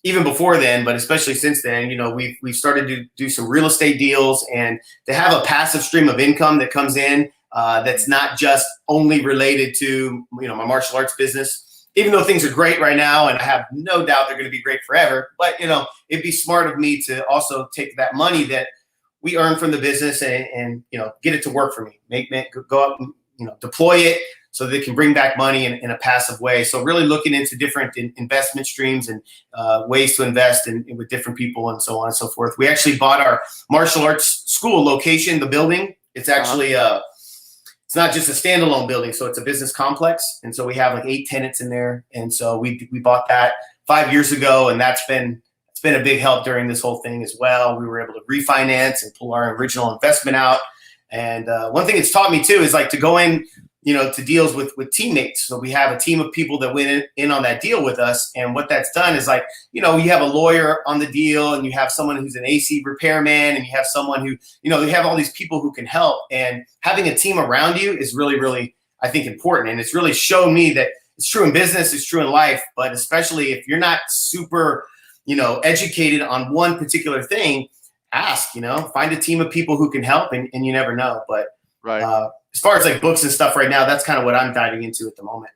even before then, but especially since then, we've started to do some real estate deals, and to have a passive stream of income that comes in that's not just only related to my martial arts business. Even though things are great right now, and I have no doubt they're going to be great forever, but it'd be smart of me to also take that money that we earn from the business and get it to work for me. Go up and deploy it, so they can bring back money in a passive way. So really looking into different investment streams and ways to invest with different people and so on and so forth. We actually bought our martial arts school location, the building. It's actually it's not just a standalone building, so it's a business complex. And so we have 8 tenants in there. And so we bought that 5 years ago, and it's been a big help during this whole thing as well. We were able to refinance and pull our original investment out. And one thing it's taught me too is to go in to deals with teammates. So we have a team of people that went in on that deal with us. And what that's done is, like, you have a lawyer on the deal, and you have someone who's an AC repairman, and you have someone who, you have all these people who can help. And having a team around you is really, really, I think, important. And it's really shown me that it's true in business, it's true in life, but especially if you're not super, educated on one particular thing, ask, find a team of people who can help, and you never know. But Right. as far as like books and stuff right now, that's kind of what I'm diving into at the moment.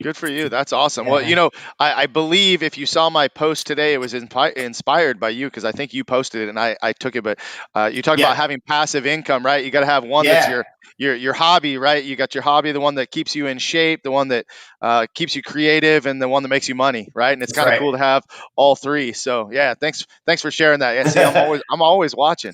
Good for you. That's awesome. Well, Yeah. I believe if you saw my post today, it was inspired by you, because I think you posted it and I took it. But you talked about Yeah. having passive income, right? You got to have one that's Yeah. your hobby, right? You got your hobby, the one that keeps you in shape, the one that keeps you creative, and the one that makes you money, right? And it's That's kind of right. cool to have all three. So yeah, thanks for sharing that. Yeah, see, I'm always watching.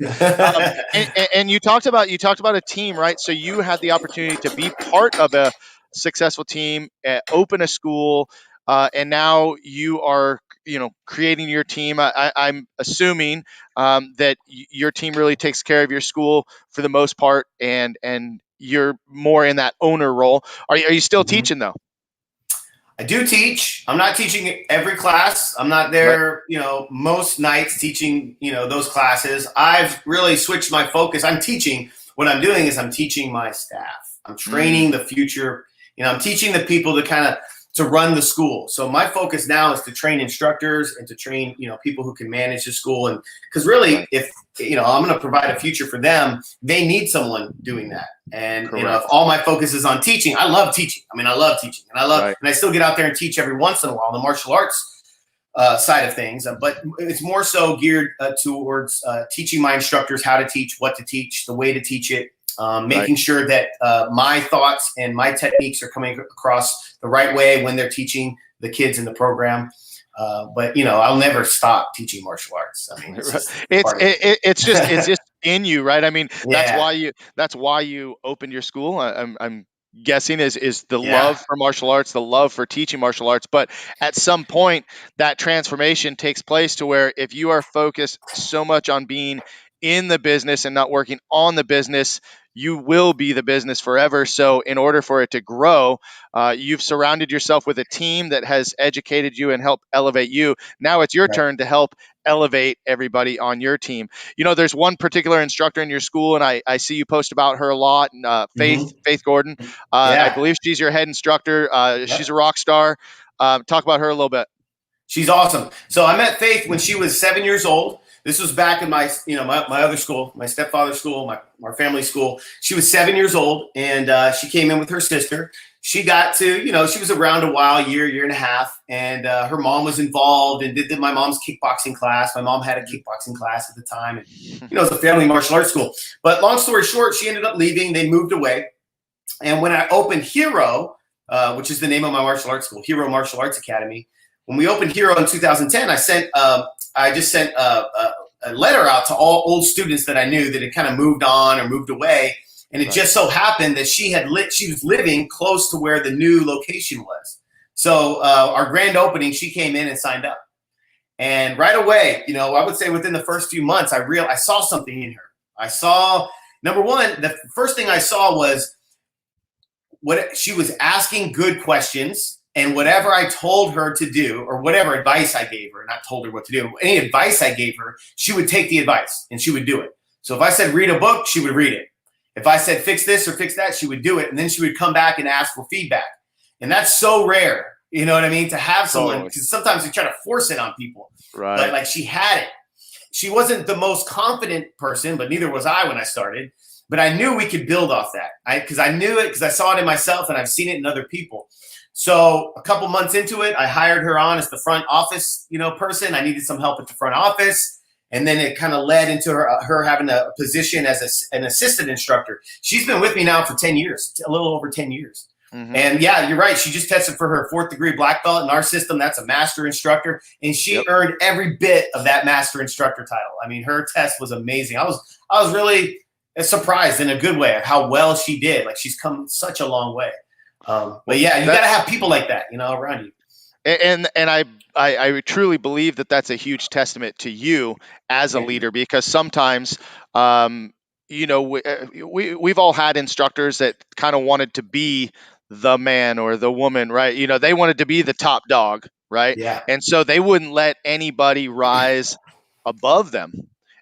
And you talked about a team, right? So you had the opportunity to be part of a successful team, open a school, and now you are, creating your team. I'm assuming that your team really takes care of your school for the most part, and you're more in that owner role. Are you still Mhm. teaching though? I do teach. I'm not teaching every class. I'm not Right. there, most nights teaching, those classes. I've really switched my focus. I'm teaching. What I'm doing is I'm teaching my staff. I'm training Mm, the future. I'm teaching the people to run the school. So my focus now is to train instructors and to train, people who can manage the school. And because really, right. if I'm going to provide a future for them, they need someone doing that. And if Correct. all my focus is on teaching, I love teaching. I mean, I love teaching, Right. and I still get out there and teach every once in a while, the martial arts side of things. But it's more so geared towards teaching my instructors how to teach, what to teach, the way to teach it, Right. making sure that my thoughts and my techniques are coming across the right way when they're teaching the kids in the program. But I'll never stop teaching martial arts. I mean, it's Right. just It's part of it, it's just it's it. just in you, right? I mean, that's Yeah, why you opened your school. I'm guessing is the yeah, love for martial arts, the love for teaching martial arts. But at some point, that transformation takes place to where if you are focused so much on being in the business and not working on the business, you will be the business forever. So, in order for it to grow, you've surrounded yourself with a team that has educated you and helped elevate you. Now it's your right. turn to help elevate everybody on your team. There's one particular instructor in your school, and I see you post about her a lot. And Mm-hmm. Faith Gordon, I Yeah, believe she's your head instructor. She's yep. a rock star. Talk about her a little bit. She's awesome. So I met Faith when she was 7 years old. This was back in my other school, my stepfather's school, my family school. She was 7 years old, and she came in with her sister. She got to, she was around a while, year and a half, and her mom was involved and did my mom's kickboxing class. My mom had a kickboxing class at the time, and it was a family martial arts school. But long story short, she ended up leaving. They moved away, and when I opened Hero, which is the name of my martial arts school, Hero Martial Arts Academy, when we opened Hero in 2010, I just sent a letter out to all old students that I knew that had kind of moved on or moved away, and it Right. just so happened that she was living close to where the new location was. So our grand opening, she came in and signed up, and right away, I would say within the first few months, I saw something in her. I saw, number one, the first thing I saw was what she was asking good questions, and whatever I told her to do, or whatever advice I gave her, not told her what to do, any advice I gave her, she would take the advice and she would do it. So if I said read a book, she would read it. If I said fix this or fix that, she would do it, and then she would come back and ask for feedback. And that's so rare, you know what I mean, to have someone, Totally. because sometimes we try to force it on people, but Right. like she had it. She wasn't the most confident person, but neither was I when I started. But I knew we could build off that. Because I knew it, because I saw it in myself and I've seen it in other people. So a couple months into it, I hired her on as the front office, person. I needed some help at the front office. And then it kind of led into her having a position as an assistant instructor. She's been with me now for 10 years, a little over 10 years. Hmm. And yeah, you're right. She just tested for her fourth degree black belt in our system. That's a master instructor. And she Yep. earned every bit of that master instructor title. I mean, her test was amazing. I was really surprised in a good way of how well she did. Like, she's come such a long way. Well, But yeah, you got that to have people like that, around you. and I truly believe that that's a huge testament to you as a Thank you. leader, because sometimes, um, we've all had instructors that kind of wanted to be the man or the woman, right? They wanted to be the top dog, right? Yeah. And so they wouldn't let anybody rise above them.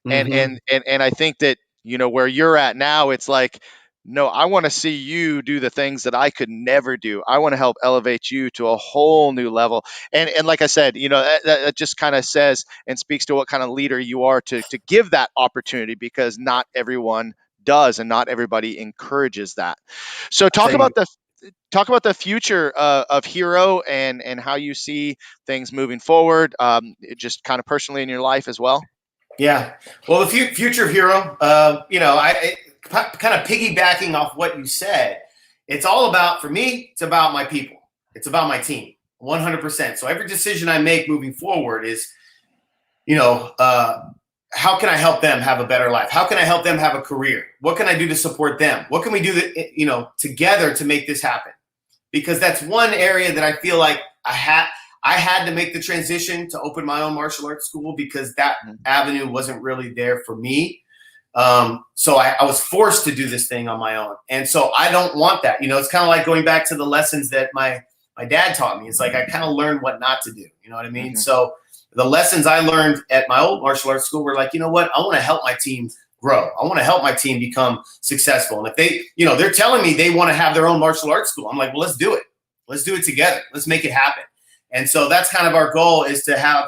And Mm-hmm. and I think that where you're at now, it's like, no, I want to see you do the things that I could never do. I want to help elevate you to a whole new level. And like I said, that just kind of says and speaks to what kind of leader you are to give that opportunity, because not everyone does and not everybody encourages that. So I tell you, talk about the future of Hero and how you see things moving forward, just kind of personally in your life as well. yeah. Well, the future of Hero, kind of piggybacking off what you said, it's all about, for me, it's about my people. It's about my team, 100%. So every decision I make moving forward is, you know, how can I help them have a better life? How can I help them have a career? What can I do to support them? What can we do together to make this happen? Because that's one area that I feel like I had to make the transition to open my own martial arts school, because that avenue wasn't really there for me. So I was forced to do this thing on my own. And so I don't want that. It's kind of like going back to the lessons that my dad taught me. It's like I kind of learned what not to do. You know what I mean? Mm-hmm. So the lessons I learned at my old martial arts school were like, you know what? I want to help my team grow. I want to help my team become successful. And if they, they're telling me they want to have their own martial arts school, I'm like, well, let's do it. Let's do it together. Let's make it happen. And so that's kind of our goal, is to have,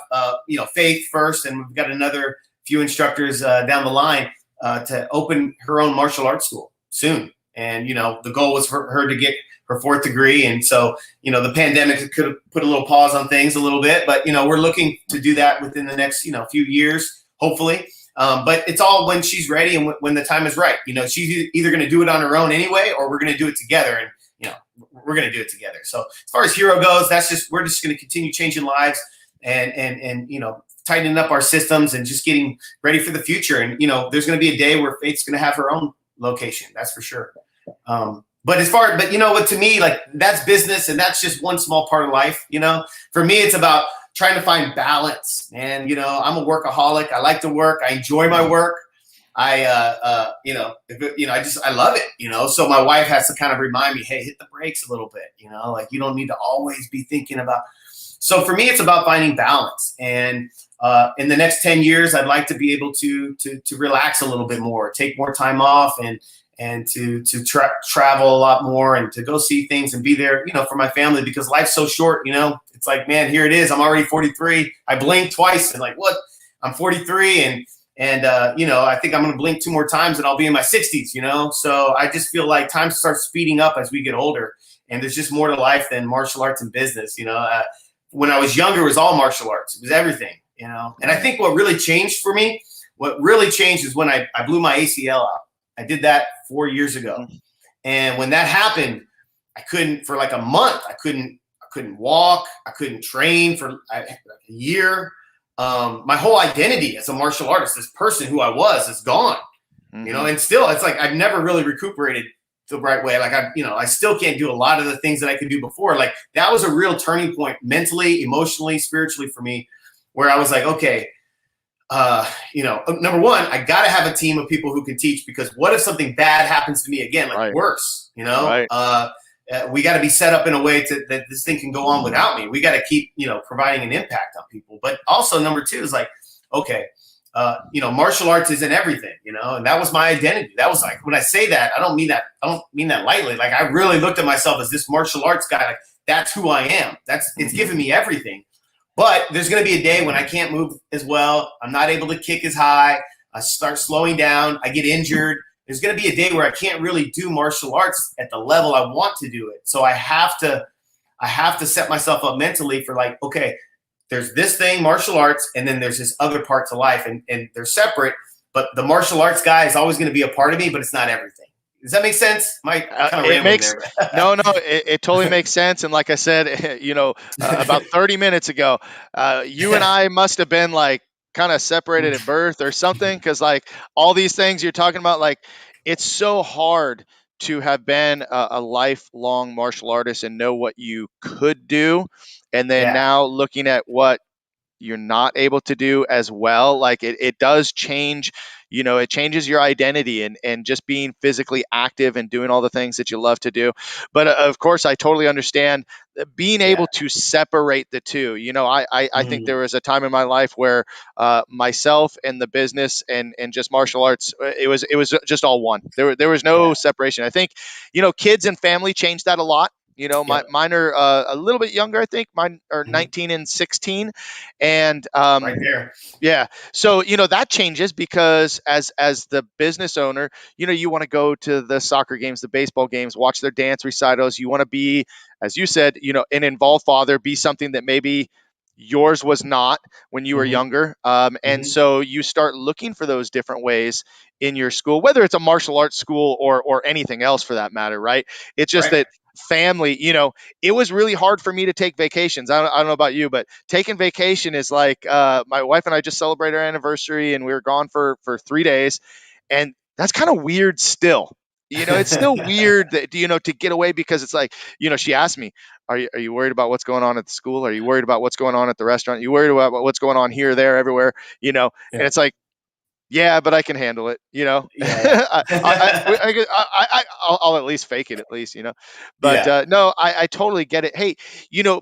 Faith first. And we've got another few instructors down the line to open her own martial arts school soon. And, the goal was for her to get her 4th degree. And so, the pandemic could have put a little pause on things a little bit, but, we're looking to do that within the next, few years, hopefully. But it's all when she's ready and when the time is right. She's either going to do it on her own anyway, or we're going to do it together. And, we're going to do it togetger. So as far as Hero goes, we're just going to continue changing lives and tightening up our systems and just getting ready for the future. And, there's going to be a day where Faith's going to have her own location. That's for sure. But to me, like, that's business, and that's just one small part of life. For me, it's about trying to find balance. And, I'm a workaholic. I like to work. I enjoy my work. I love it, so my wife has to kind of remind me, hey, hit the brakes a little bit, like, you don't need to always be thinking about. So for me, it's about finding balance. And in the next 10 years, I'd like to be able to relax a little bit more, take more time off, and to travel a lot more, and to go see things and be there, for my family, because life's so short. It's like, man, here it is. I'm already 43. I blinked twice and like, what? I'm 43. And I think I'm going to blink 2 more times and I'll be in my 60s, So I just feel like time starts speeding up as we get older, and there's just more to life than martial arts and business. When I was younger, it was all martial arts. It was everything, And I think what really changed for me, is when I blew my ACL out. I did that 4 years ago. And when that happened, I couldn't, for like a month, I couldn't walk. I couldn't train for a year. My whole identity as a martial artist, this person who I was, is gone, and still, it's like I've never really recuperated the right way. Like, I still can't do a lot of the things that I could do before. Like, that was a real turning point mentally, emotionally, spiritually for me, where I was like, okay, number one, I got to have a team of people who can teach, because what if something bad happens to me again, like Right. worse, Right. we got to be set up in a way that this thing can go on without me. We got to keep, providing an impact on people. But also, number 2 is like, okay, martial arts isn't everything, and that was my identity. That was like, when I say that, I don't mean that lightly. Like, I really looked at myself as this martial arts guy. Like, that's who I am. It's given me everything. But there's going to be a day when I can't move as well. I'm not able to kick as high. I start slowing down. I get injured. There's going to be a day where I can't really do martial arts at the level I want to do it. So I have to set myself up mentally for, like, okay, there's this thing, martial arts, and then there's this other part to life, and they're separate. But the martial arts guy is always going to be a part of me, but it's not everything. Does that make sense? It makes no, it totally makes sense. And like I said, about 30 minutes ago, you and I must have been like kind of separated at birth or something, because like all these things you're talking about, like, it's so hard to have been a lifelong martial artist and know what you could do, and then Yeah. now looking at what you're not able to do as well. Like it does change, it changes your identity, and just being physically active and doing all the things that you love to do. But of course, I totally understand being Yeah. able to separate the two. I think Mhm. there was a time in my life where myself and the business and just martial arts, it was just all one. There was no Yeah. separation. I think, kids and family changed that a lot. Yep. Mine are a little bit younger. I think mine are Mhm. 19 and 16, and Right there. yeah. So, that changes because as the business owner, you want to go to the soccer games, the baseball games, watch their dance recitals. You want to be, as you said, an involved father, be something that maybe yours was not when you were Mhm. younger. And Mhm. so you start looking for those different ways in your school, whether it's a martial arts school or anything else for that matter, right? It's just Right. that family, it was really hard for me to take vacations. I don't know about you, but taking vacation is like, my wife and I just celebrated our anniversary, and we were gone for 3 days, and that's kind of weird still. It's still weird that, to get away, because it's like, she asked me, are you worried about what's going on at the school? Are you worried about what's going on at the restaurant? Are you worried about what's going on here, there, everywhere? And Yeah. it's like, yeah, but I can handle it. Yeah. Yeah. I'll at least fake it, at least. But Yeah. no, I totally get it. Hey,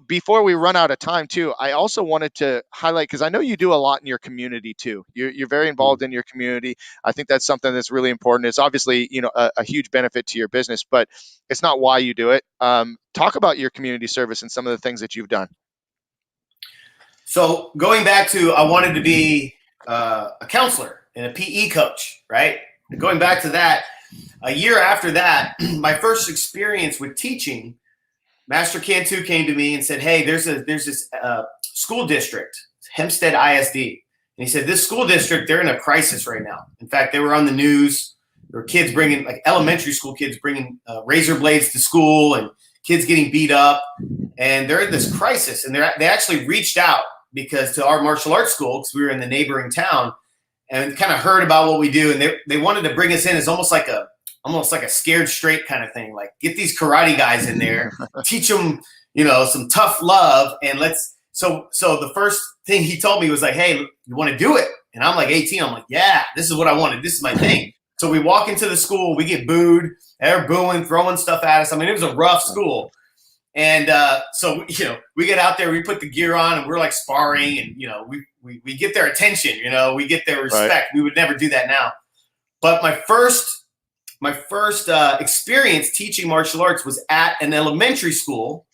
before we run out of time, too, I also wanted to highlight, because I know you do a lot in your community too. You're very Mm. involved in your community. I think that's something that's really important. It's obviously, a huge benefit to your business, but it's not why you do it. Talk about your community service and some of the things that you've done. So going back to, I wanted to be a counselor and a PE coach, right? Going back to that, a year after that, my first experience with teaching, Master Cantu came to me and said, "Hey, there's this school district, Hempstead ISD," and he said, "This school district, they're in a crisis right now. In fact, they were on the news. There were kids bringing, like elementary school kids bringing razor blades to school, and kids getting beat up, and they're in this crisis. And they actually reached out because to our martial arts school, because we were in the neighboring town, and kind of heard about what we do, and they wanted to bring us in as almost like a scared straight kind of thing. Like, get these karate guys in there, teach them, some tough love, and let's." So the first thing he told me was like, "Hey, you want to do it?" And I'm like 18. I'm like, "Yeah, this is what I wanted. This is my thing." So we walk into the school, we get booed, they're booing, throwing stuff at us. I mean, it was a rough school. And so, we get out there, we put the gear on, and we're like sparring, and, we get their attention, we get their Right. respect. We would never do that now. But my first experience teaching martial arts was at an elementary school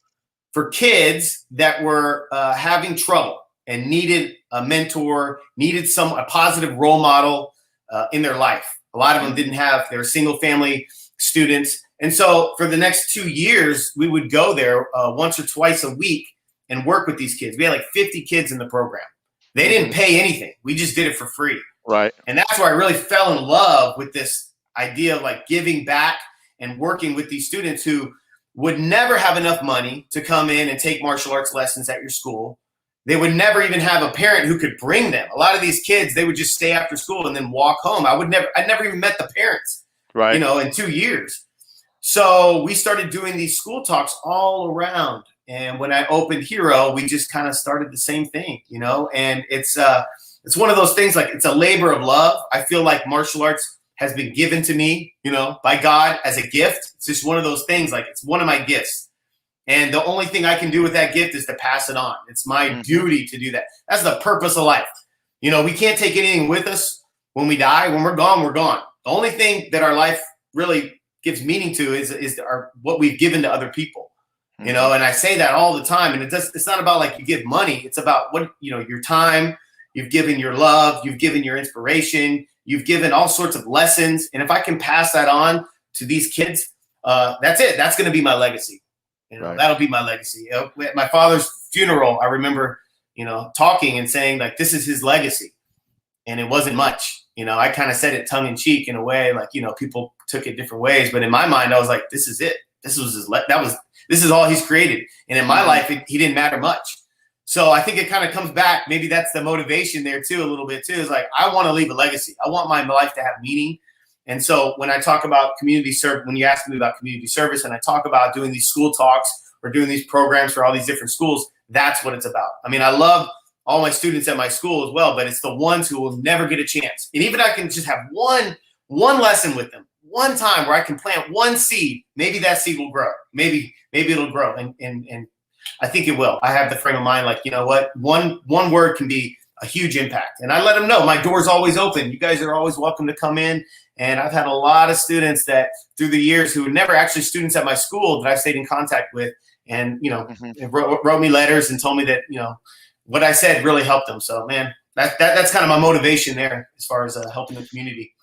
for kids that were having trouble and needed a mentor, needed a positive role model in their life. A lot of them didn't have, they were single family students. And so for the next 2 years, we would go there once or twice a week and work with these kids. We had like 50 kids in the program. They didn't Mhm. pay anything. We just did it for free. Right. And that's where I really fell in love with this idea of like giving back and working with these students who would never have enough money to come in and take martial arts lessons at your school. They would never even have a parent who could bring them. A lot of these kids, they would just stay after school and then walk home. I never even met the parents, Right. in 2 years. So we started doing these school talks all around. And when I opened Hero, we just kind of started the same thing, and it's one of those things, like, it's a labor of love. I feel like martial arts has been given to me, by God as a gift. It's just one of those things, like, it's one of my gifts. And the only thing I can do with that gift is to pass it on. It's my Mhm. duty to do that. That's the purpose of life. We can't take anything with us when we die. When we're gone, we're gone. The only thing that our life really gives meaning to is what we've given to other people. Mhm. And I say that all the time. And it's not about like you give money. It's about what, your time, you've given your love, you've given your inspiration, you've given all sorts of lessons. And if I can pass that on to these kids, that's it. That's going to be my legacy. Right. That'll be my legacy. At my father's funeral, I remember, talking and saying, like, this is his legacy. And it wasn't much. I kind of said it tongue in cheek in a way, like, people took it different ways. But in my mind, I was like, this is it. This was this is all he's created. And in my Mhm. life, he didn't matter much. So I think it kind of comes back. Maybe that's the motivation there too, a little bit too, is like, I want to leave a legacy. I want my life to have meaning. And so when I talk about community service, when you ask me about community service and I talk about doing these school talks or doing these programs for all these different schools, that's what it's about. I mean, I love all my students at my school as well, but it's the ones who will never get a chance. And even I can just have one lesson with them, one time where I can plant one seed. Maybe that seed will grow. Maybe it'll grow. And I think it will. I have the frame of mind, like, you know what, one word can be a huge impact. And I let them know my door's always open. You guys are always welcome to come in. And I've had a lot of students that through the years who were never actually students at my school that I've stayed in contact with, and, you know, wrote me letters and told me that, you know, what I said really helped them. So, man, that's kind of my motivation there as far as helping the community.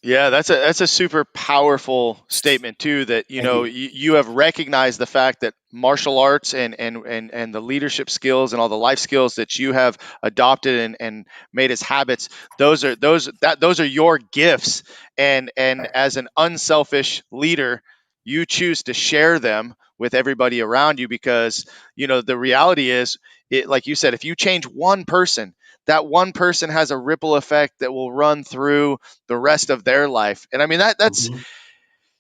Yeah, that's a super powerful statement too, that, you know, you have recognized the fact that martial arts and the leadership skills and all the life skills that you have adopted and made as habits, those are your gifts. And as an unselfish leader, you choose to share them with everybody around you, because, you know, the reality is, like you said, if you change one person, that one person has a ripple effect that will run through the rest of their life. And I mean, that's,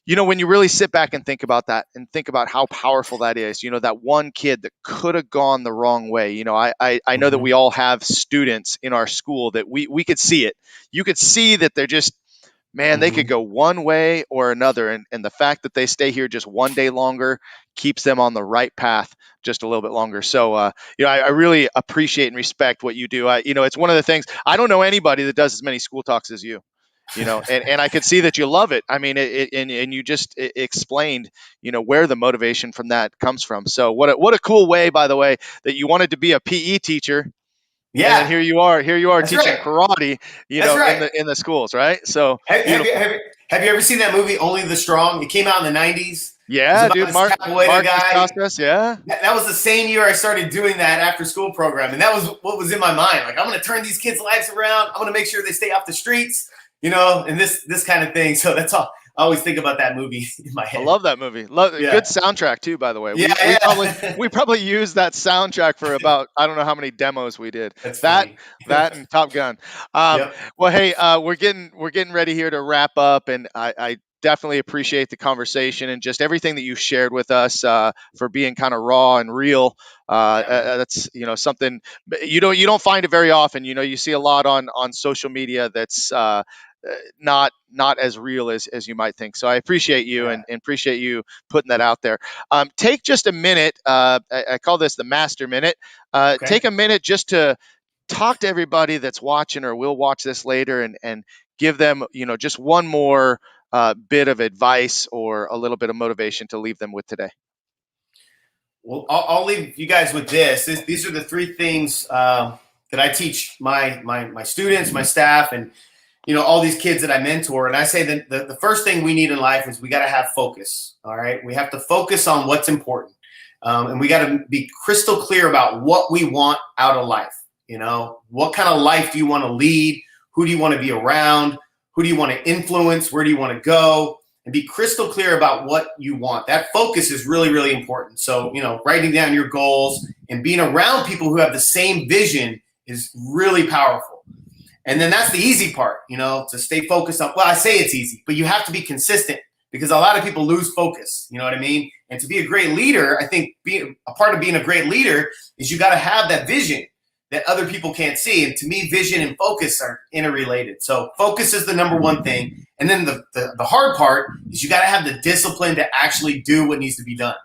you know, when you really sit back and think about that and think about how powerful that is, you know, that one kid that could have gone the wrong way. You know, I know that we all have students in our school that we could see it. You could see that they're just, man, they could go one way or another. And the fact that they stay here just one day longer keeps them on the right path just a little bit longer. So, you know, I really appreciate and respect what you do. You know, it's one of the things, I don't know anybody that does as many school talks as you. You know, and I could see that you love it. I mean, and you just explained, you know, where the motivation from that comes from. So what a cool way, by the way, that you wanted to be a PE teacher. Yeah. And then here you are That's teaching right. karate, you That's know, right. in the schools, right? So Have you ever seen that movie Only the Strong? It came out in the 90s. It was yeah, about dude, this capoeira Mark guy. Casas, yeah. That was the same year I started doing that after school program. And that was what was in my mind. Like, I'm going to turn these kids' lives around. I'm going to make sure they stay off the streets, you know, and this kind of thing. So that's all. I always think about that movie in my I head. love that movie. Good soundtrack too, by the way. Yeah, We probably used that soundtrack for about, I don't know how many demos we did. That's That funny. and Top Gun. Yep. Well, hey, we're getting ready here to wrap up, and I definitely appreciate the conversation and just everything that you shared with us, for being kind of raw and real. That's, you know, something you don't find it very often. You know, you see a lot on social media that's not as real as you might think. So I appreciate you, and appreciate you putting that out there. Take just a minute. I call this the master minute. Take a minute just to talk to everybody that's watching or will watch this later, and give them, you know, just one more bit of advice or a little bit of motivation to leave them with today. Well, I'll leave you guys with this. These are the three things that I teach my students, my staff, and, you know, all these kids that I mentor. And I say that the first thing we need in life is we got to have focus. All right. We have to focus on what's important. And we got to be crystal clear about what we want out of life. You know, what kind of life do you want to lead? Who do you want to be around? Who do you want to influence? Where do you want to go? And be crystal clear about what you want. That focus is really, really important. So, you know, writing down your goals and being around people who have the same vision is really powerful. And then that's the easy part, you know, to stay focused on. Well, I say it's easy, but you have to be consistent, because a lot of people lose focus. You know what I mean? And to be a great leader, I think being a part of being a great leader is you got to have that vision that other people can't see. And to me, vision and focus are interrelated. So focus is the number one thing. And then the hard part is you got to have the discipline to actually do what needs to be done.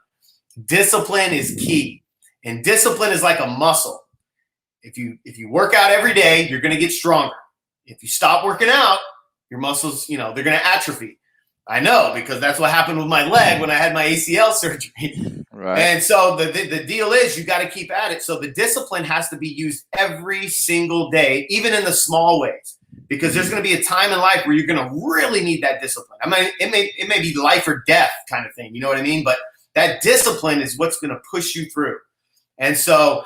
Discipline is key. And discipline is like a muscle. If you work out every day, you're going to get stronger. If you stop working out, your muscles, you know, they're going to atrophy. I know, because that's what happened with my leg when I had my ACL surgery. Right. And so the deal is you got to keep at it. So the discipline has to be used every single day, even in the small ways, because there's going to be a time in life where you're going to really need that discipline. I mean, it may be life or death kind of thing. You know what I mean? But that discipline is what's going to push you through. And so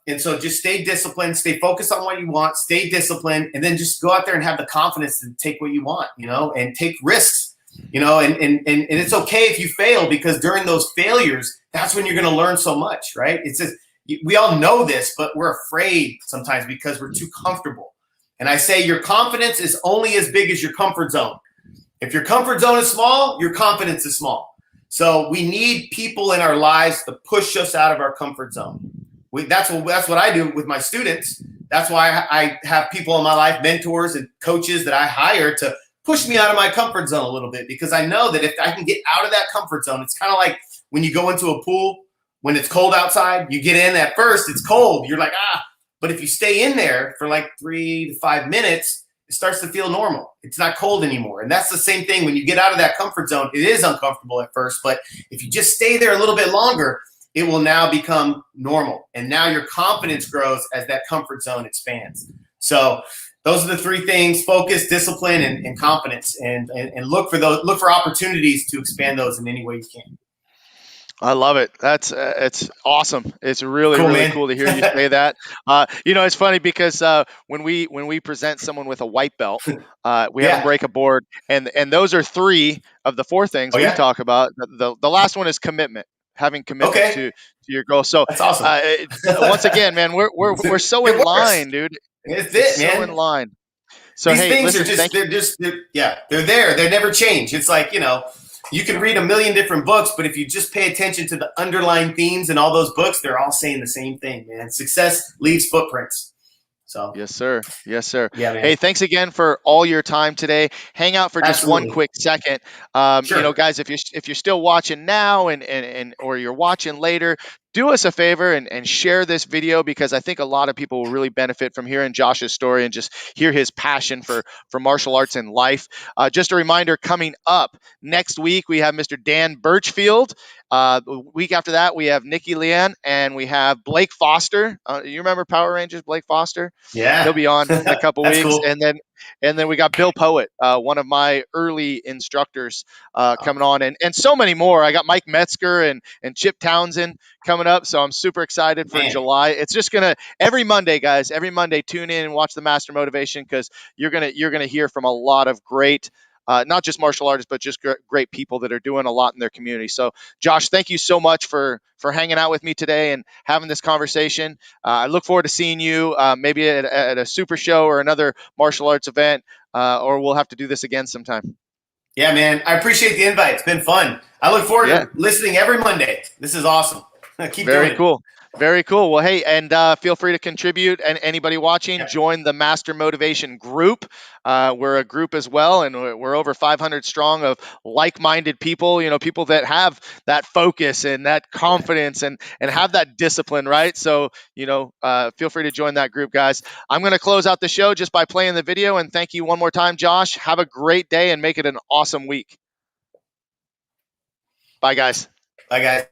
just stay disciplined, stay focused on what you want, stay disciplined, and then just go out there and have the confidence to take what you want, you know, and take risks, you know, and it's okay if you fail, because during those failures, that's when you're going to learn so much, right? It's just, we all know this, but we're afraid sometimes because we're too comfortable. And I say your confidence is only as big as your comfort zone. If your comfort zone is small, your confidence is small. So we need people in our lives to push us out of our comfort zone. that's what I do with my students. That's why I have people in my life, mentors and coaches that I hire to push me out of my comfort zone a little bit, because I know that if I can get out of that comfort zone, it's kind of like when you go into a pool when it's cold outside. You get in at first, it's cold. You're like, but if you stay in there for like 3 to 5 minutes, it starts to feel normal. It's not cold anymore. And that's the same thing when you get out of that comfort zone. It is uncomfortable at first, but if you just stay there a little bit longer, it will now become normal. And now your confidence grows as that comfort zone expands. So those are the three things: focus, discipline, and confidence. And look for opportunities to expand those in any way you can. I love it. That's it's awesome. It's really Cool, really man. cool to hear you say that. It's funny because when we present someone with a white belt, we have them Yeah. break a board, and those are three of the four things Oh, we yeah. talk about. The last one is commitment, having commitment Okay. to your goal. So That's awesome. once again, man, we're so in It works. line, dude. It's It's it, so in man. line. So These hey, things are listen, thank you. they're there. They never change. It's like, you can read a million different books, but if you just pay attention to the underlying themes in all those books, they're all saying the same thing, man. Success leaves footprints. So, Yes, sir. Yes, sir. yeah, man. Hey, thanks again for all your time today. Hang out for just one Absolutely. quick second. Sure. Guys, if you're still watching now and or you're watching later, do us a favor and share this video, because I think a lot of people will really benefit from hearing Josh's story and just hear his passion for martial arts and life. Just a reminder, coming up next week, we have Mr. Dan Birchfield. The week after that, we have Nikki Leanne, and we have Blake Foster. You remember Power Rangers, Blake Foster? He'll Yeah. be on in a couple That's weeks, cool. and then we got Bill Poet, one of my early instructors, Oh, coming on, and so many more. I got Mike Metzger and Chip Townsend coming up, so I'm super excited for man. July. It's just gonna every Monday, guys. Every Monday, tune in and watch the Master Motivation, because you're gonna hear from a lot of great. Not just martial artists, but just great people that are doing a lot in their community. So, Josh, thank you so much for hanging out with me today and having this conversation. I look forward to seeing you maybe at a super show or another martial arts event, or we'll have to do this again sometime. Yeah, man. I appreciate the invite. It's been fun. I look forward Yeah, to listening every Monday. This is awesome. Keep very doing it. cool. Very cool. Well, hey, and feel free to contribute. And anybody watching, Yeah. join the Master Motivation group. We're a group as well, and we're over 500 strong of like-minded people. People that have that focus and that confidence and have that discipline, right? So, feel free to join that group, guys. I'm going to close out the show just by playing the video, and thank you one more time, Josh. Have a great day and make it an awesome week. Bye, guys. Bye, guys.